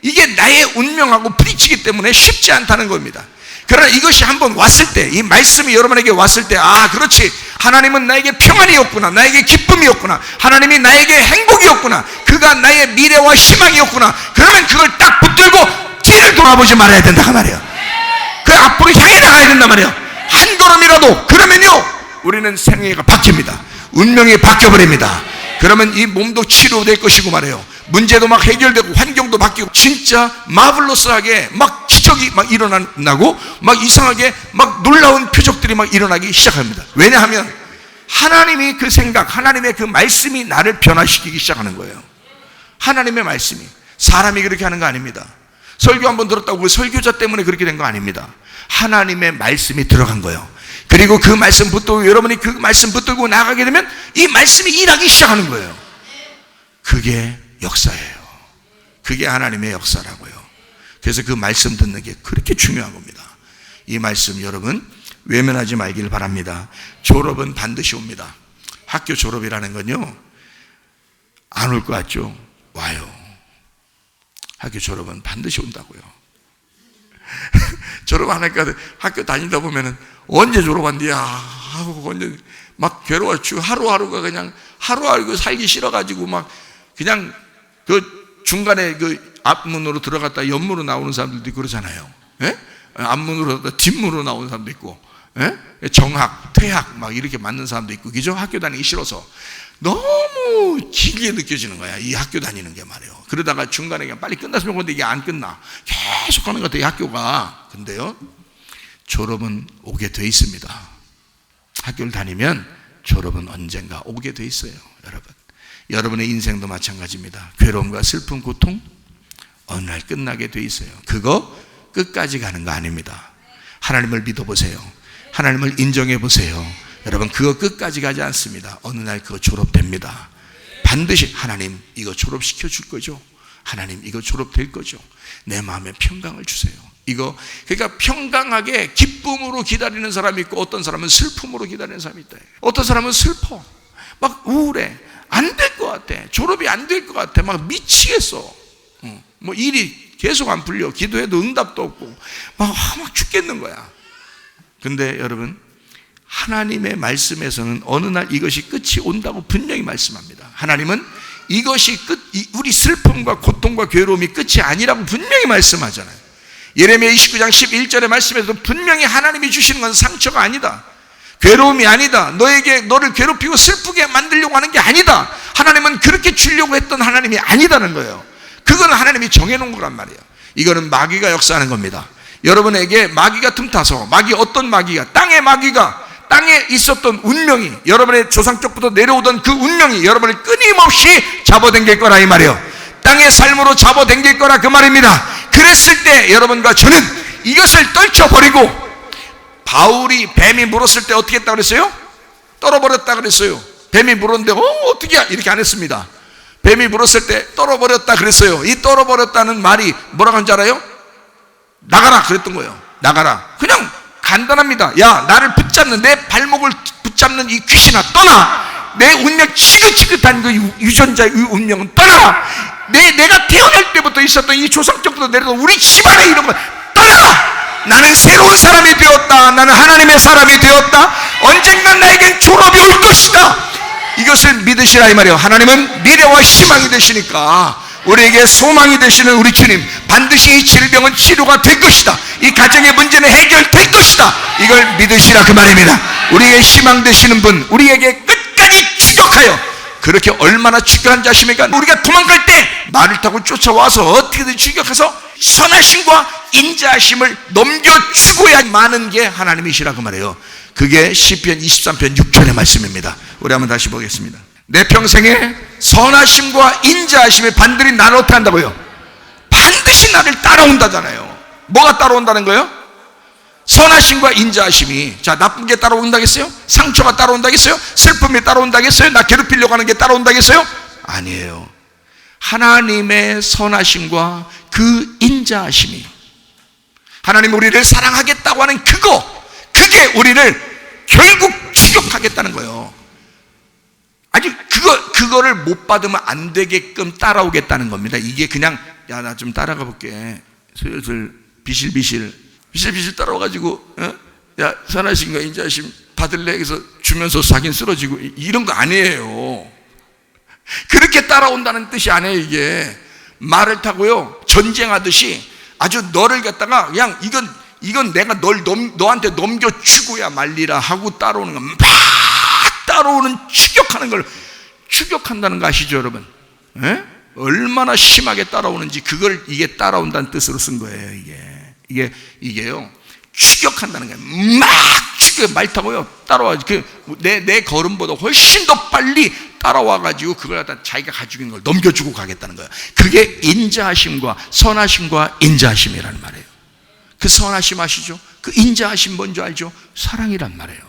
이게 나의 운명하고 부딪히기 때문에 쉽지 않다는 겁니다. 그러나 이것이 한번 왔을 때, 이 말씀이 여러분에게 왔을 때, 아, 그렇지, 하나님은 나에게 평안이었구나, 나에게 기쁨이었구나, 하나님이 나에게 행복이었구나, 그가 나의 미래와 희망이었구나. 그러면 그걸 딱 붙들고 뒤를 돌아보지 말아야 된다 그 말이에요. 그 앞으로 향해 나가야 된단 말이에요. 한 걸음이라도. 그러면요, 우리는 생애가 바뀝니다. 운명이 바뀌어버립니다. 그러면 이 몸도 치료될 것이고 말이에요. 문제도 막 해결되고 환경도 바뀌고 진짜 마블러스하게 막 기적이 막 일어나고 막 이상하게 막 놀라운 표적들이 막 일어나기 시작합니다. 왜냐하면 하나님이 그 생각, 하나님의 그 말씀이 나를 변화시키기 시작하는 거예요. 하나님의 말씀이. 사람이 그렇게 하는 거 아닙니다. 설교 한번 들었다고 설교자 때문에 그렇게 된 거 아닙니다. 하나님의 말씀이 들어간 거예요. 그리고 그 말씀 붙들고, 여러분이 그 말씀 붙들고 나가게 되면 이 말씀이 일하기 시작하는 거예요. 그게 역사예요. 그게 하나님의 역사라고요. 그래서 그 말씀 듣는 게 그렇게 중요한 겁니다. 이 말씀 여러분 외면하지 말길 바랍니다. 졸업은 반드시 옵니다. 학교 졸업이라는 건요, 안 올 것 같죠? 와요. 학교 졸업은 반드시 온다고요. 졸업 안 하니까 학교 다니다 보면은 언제 졸업한디야 하고 언제 막 괴로워. 하루하루가 그냥 하루하루 살기 싫어가지고 막 그냥 그 중간에 그 앞문으로 들어갔다 옆문으로 나오는 사람들도 있고 그러잖아요. 예? 앞문으로 들어갔다 뒷문으로 나오는 사람도 있고, 예? 정학, 퇴학 막 이렇게 맞는 사람도 있고, 그죠? 학교 다니기 싫어서 너무 길게 느껴지는 거야, 이 학교 다니는 게 말이에요. 그러다가 중간에 그냥 빨리 끝났으면 하는데 이게 안 끝나. 계속 가는 것 같아요, 이 학교가. 근데요, 졸업은 오게 돼 있습니다. 학교를 다니면 졸업은 언젠가 오게 돼 있어요, 여러분. 여러분의 인생도 마찬가지입니다. 괴로움과 슬픔, 고통 어느 날 끝나게 돼 있어요. 그거 끝까지 가는 거 아닙니다. 하나님을 믿어보세요. 하나님을 인정해 보세요. 여러분, 그거 끝까지 가지 않습니다. 어느 날 그거 졸업됩니다. 반드시 하나님 이거 졸업시켜 줄 거죠. 하나님 이거 졸업될 거죠. 내 마음에 평강을 주세요. 그러니까 평강하게 기쁨으로 기다리는 사람이 있고 어떤 사람은 슬픔으로 기다리는 사람이 있다. 어떤 사람은 슬퍼, 막 우울해, 안 될 것 같아, 졸업이 안 될 것 같아, 막 미치겠어. 뭐 일이 계속 안 풀려, 기도해도 응답도 없고 막 죽겠는 거야. 근데 여러분, 하나님의 말씀에서는 어느 날 이것이 끝이 온다고 분명히 말씀합니다. 하나님은 이것이 우리 슬픔과 고통과 괴로움이 끝이 아니라고 분명히 말씀하잖아요. 예레미야 29장 11절의 말씀에서도 분명히 하나님이 주시는 건 상처가 아니다, 괴로움이 아니다, 너를 괴롭히고 슬프게 만들려고 하는 게 아니다, 하나님은 그렇게 주려고 했던 하나님이 아니다는 거예요. 그건 하나님이 정해놓은 거란 말이에요. 이거는 마귀가 역사하는 겁니다. 여러분에게 마귀가 틈타서, 어떤 마귀가, 땅에 있었던 운명이, 여러분의 조상 쪽부터 내려오던 그 운명이 여러분을 끊임없이 잡아당길 거라 이 말이에요. 땅의 삶으로 잡아당길 거라 그 말입니다. 그랬을 때 여러분과 저는 이것을 떨쳐버리고, 바울이 뱀이 물었을 때 어떻게 했다 그랬어요? 떨어버렸다 그랬어요. 뱀이 물었는데 어떻게 이렇게 안 했습니다. 뱀이 물었을 때 떨어버렸다 그랬어요. 이 떨어버렸다는 말이 뭐라고 하는지 알아요? 나가라 그랬던 거예요. 나가라. 그냥 간단합니다. 야, 나를 붙잡는, 내 발목을 붙잡는 이 귀신아, 떠나. 내 운명, 지긋지긋한 그 유전자의 운명은 떠나라. 내가 태어날 때부터 있었던 이 조상적부터 내려온 우리 집안의 이런 거 떠나라. 나는 새로운 사람이 되었다. 나는 하나님의 사람이 되었다. 언젠간 나에겐 졸업이 올 것이다. 이것을 믿으시라 이 말이에요. 하나님은 미래와 희망이 되시니까 우리에게 소망이 되시는 우리 주님, 반드시 이 질병은 치료가 될 것이다, 이 가정의 문제는 해결될 것이다, 이걸 믿으시라 그 말입니다. 우리에게 희망 되시는 분, 우리에게 끝까지 추격하여, 그렇게 얼마나 추격한 자십니까? 우리가 도망갈 때 말을 타고 쫓아와서 어떻게든 추격해서 선하심과 인자하심을 넘겨주고야 마는 게 하나님이시라 그 말이에요. 그게 시편 23편 6절의 말씀입니다. 우리 한번 다시 보겠습니다. 내 평생에 선하심과 인자하심이 반드시 나를 어떻게 한다고요? 반드시 나를 따라온다잖아요. 뭐가 따라온다는 거예요? 선하심과 인자하심이. 자, 나쁜 게 따라온다겠어요? 상처가 따라온다겠어요? 슬픔이 따라온다겠어요? 나 괴롭히려고 하는 게 따라온다겠어요? 아니에요. 하나님의 선하심과 그 인자하심이, 하나님 우리를 사랑하겠다고 하는 그게 우리를 결국 추격하겠다는 거예요. 아직 그거를 못 받으면 안 되게끔 따라오겠다는 겁니다. 이게 그냥, 야, 나 좀 따라가 볼게, 슬슬 비실비실 따라와가지고, 야, 선하심과 인자하심 받을래? 그래서 주면서 자긴 쓰러지고, 이런 거 아니에요. 그렇게 따라온다는 뜻이 아니에요. 이게 말을 타고요, 전쟁하듯이 아주 너를 갖다가 그냥 이건 내가 너한테 넘겨주고야 말리라 하고 따라오는 거, 막 따라오는, 추격하는 걸 추격한다는 거 아시죠, 여러분? 에? 얼마나 심하게 따라오는지, 그걸 이게 따라온다는 뜻으로 쓴 거예요. 이게요, 추격한다는 거예요. 막 말 타고요, 따라와. 내 걸음보다 훨씬 더 빨리 따라와가지고 그걸 갖다 자기가 가지고 있는 걸 넘겨주고 가겠다는 거예요. 그게 인자하심과 선하심과 인자하심이라는 말이에요. 그 선하심 아시죠? 그 인자하심 뭔지 알죠? 사랑이란 말이에요.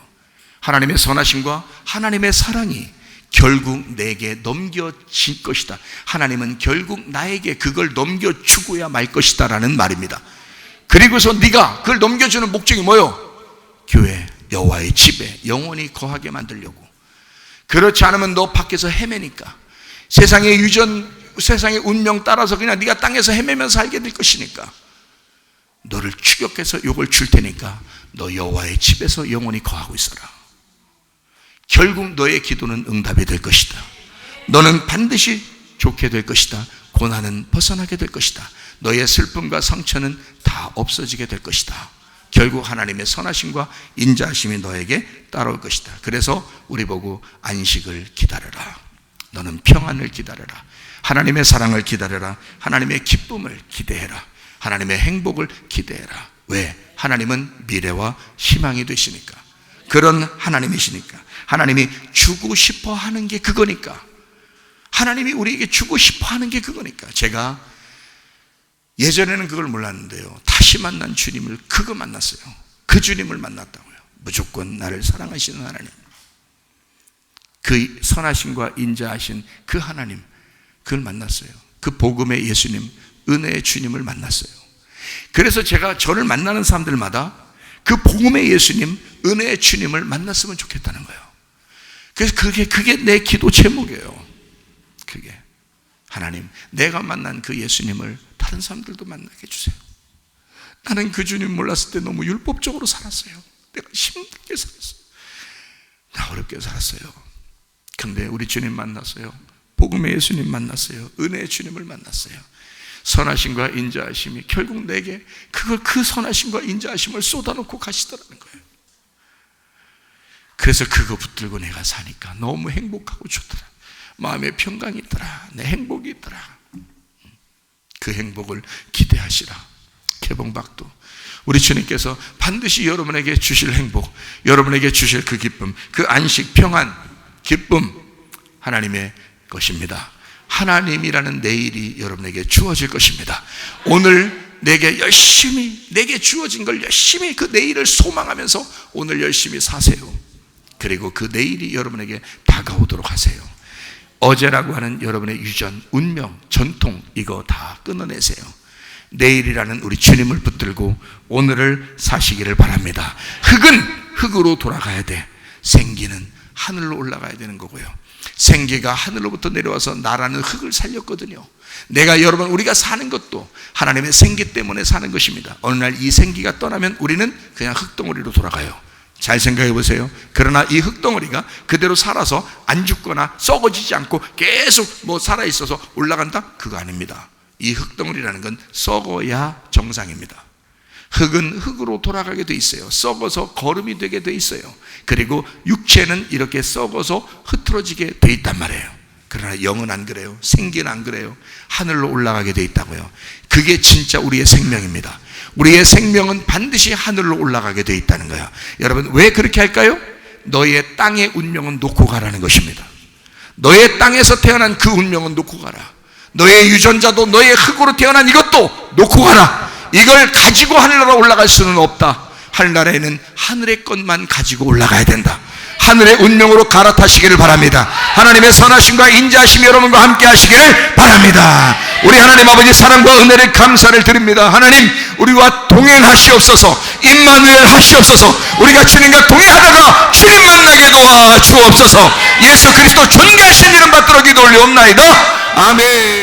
하나님의 선하심과 하나님의 사랑이 결국 내게 넘겨질 것이다. 하나님은 결국 나에게 그걸 넘겨주고야 말 것이다 라는 말입니다. 그리고서 네가 그걸 넘겨주는 목적이 뭐예요? 교회, 여호와의 집에 영원히 거하게 만들려고. 그렇지 않으면 너 밖에서 헤매니까, 세상의 세상의 운명 따라서 그냥 네가 땅에서 헤매면서 살게 될 것이니까, 너를 추격해서 욕을 줄 테니까 너 여호와의 집에서 영원히 거하고 있어라. 결국 너의 기도는 응답이 될 것이다. 너는 반드시 좋게 될 것이다. 고난은 벗어나게 될 것이다. 너의 슬픔과 상처는 다 없어지게 될 것이다. 결국 하나님의 선하심과 인자하심이 너에게 따라올 것이다. 그래서 우리 보고 안식을 기다려라. 너는 평안을 기다려라. 하나님의 사랑을 기다려라. 하나님의 기쁨을 기대해라. 하나님의 행복을 기대해라. 왜? 하나님은 미래와 희망이 되시니까. 그런 하나님이시니까. 하나님이 주고 싶어 하는 게 그거니까. 하나님이 우리에게 주고 싶어 하는 게 그거니까. 제가 예전에는 그걸 몰랐는데요, 다시 만난 주님을 그거 만났어요. 그 주님을 만났다고요. 무조건 나를 사랑하시는 하나님, 그 선하심과 인자하신 그 하나님, 그걸 만났어요. 그 복음의 예수님, 은혜의 주님을 만났어요. 그래서 제가 저를 만나는 사람들마다 그 복음의 예수님, 은혜의 주님을 만났으면 좋겠다는 거예요. 그래서 그게 내 기도 제목이에요. 그게 하나님, 내가 만난 그 예수님을 다른 사람들도 만나게 해주세요. 나는 그 주님 몰랐을 때 너무 율법적으로 살았어요. 내가 힘들게 살았어요. 나 어렵게 살았어요. 근데 우리 주님 만났어요. 복음의 예수님 만났어요. 은혜의 주님을 만났어요. 선하심과 인자하심이 결국 내게 그 선하심과 인자하심을 쏟아놓고 가시더라는 거예요. 그래서 그거 붙들고 내가 사니까 너무 행복하고 좋더라. 마음에 평강이 있더라. 내 행복이 있더라. 그 행복을 기대하시라. 개봉박도 우리 주님께서 반드시 여러분에게 주실 행복, 여러분에게 주실 그 기쁨, 그 안식, 평안, 기쁨, 하나님의 것입니다. 하나님이라는 내일이 여러분에게 주어질 것입니다. 오늘 내게 주어진 걸 열심히 그 내일을 소망하면서 오늘 열심히 사세요. 그리고 그 내일이 여러분에게 다가오도록 하세요. 어제라고 하는 여러분의 유전, 운명, 전통, 이거 다 끊어내세요. 내일이라는 우리 주님을 붙들고 오늘을 사시기를 바랍니다. 흙은 흙으로 돌아가야 돼. 생기는 하늘로 올라가야 되는 거고요. 생기가 하늘로부터 내려와서 나라는 흙을 살렸거든요. 우리가 사는 것도 하나님의 생기 때문에 사는 것입니다. 어느 날 이 생기가 떠나면 우리는 그냥 흙덩어리로 돌아가요. 잘 생각해 보세요. 그러나 이 흙덩어리가 그대로 살아서 안 죽거나 썩어지지 않고 계속 살아있어서 올라간다? 그거 아닙니다. 이 흙덩어리라는 건 썩어야 정상입니다. 흙은 흙으로 돌아가게 돼 있어요. 썩어서 거름이 되게 돼 있어요. 그리고 육체는 이렇게 썩어서 흐트러지게 돼 있단 말이에요. 그러나 영은 안 그래요. 생기는 안 그래요. 하늘로 올라가게 돼 있다고요. 그게 진짜 우리의 생명입니다. 우리의 생명은 반드시 하늘로 올라가게 돼 있다는 거예요. 여러분, 왜 그렇게 할까요? 너의 땅의 운명은 놓고 가라는 것입니다. 너의 땅에서 태어난 그 운명은 놓고 가라. 너의 유전자도 너의 흙으로 태어난 이것도 놓고 가라. 이걸 가지고 하늘나라 올라갈 수는 없다. 하늘나라에는 하늘의 것만 가지고 올라가야 된다. 하늘의 운명으로 갈아타시기를 바랍니다. 하나님의 선하심과 인자하심이 여러분과 함께 하시기를 바랍니다. 우리 하나님 아버지 사랑과 은혜를 감사를 드립니다. 하나님, 우리와 동행하시옵소서. 임마누엘 하시옵소서. 우리가 주님과 동행하다가 주님 만나게 도와 주옵소서. 예수 그리스도 존귀하신 이름 받들어 기도 올리옵나이다. 아멘.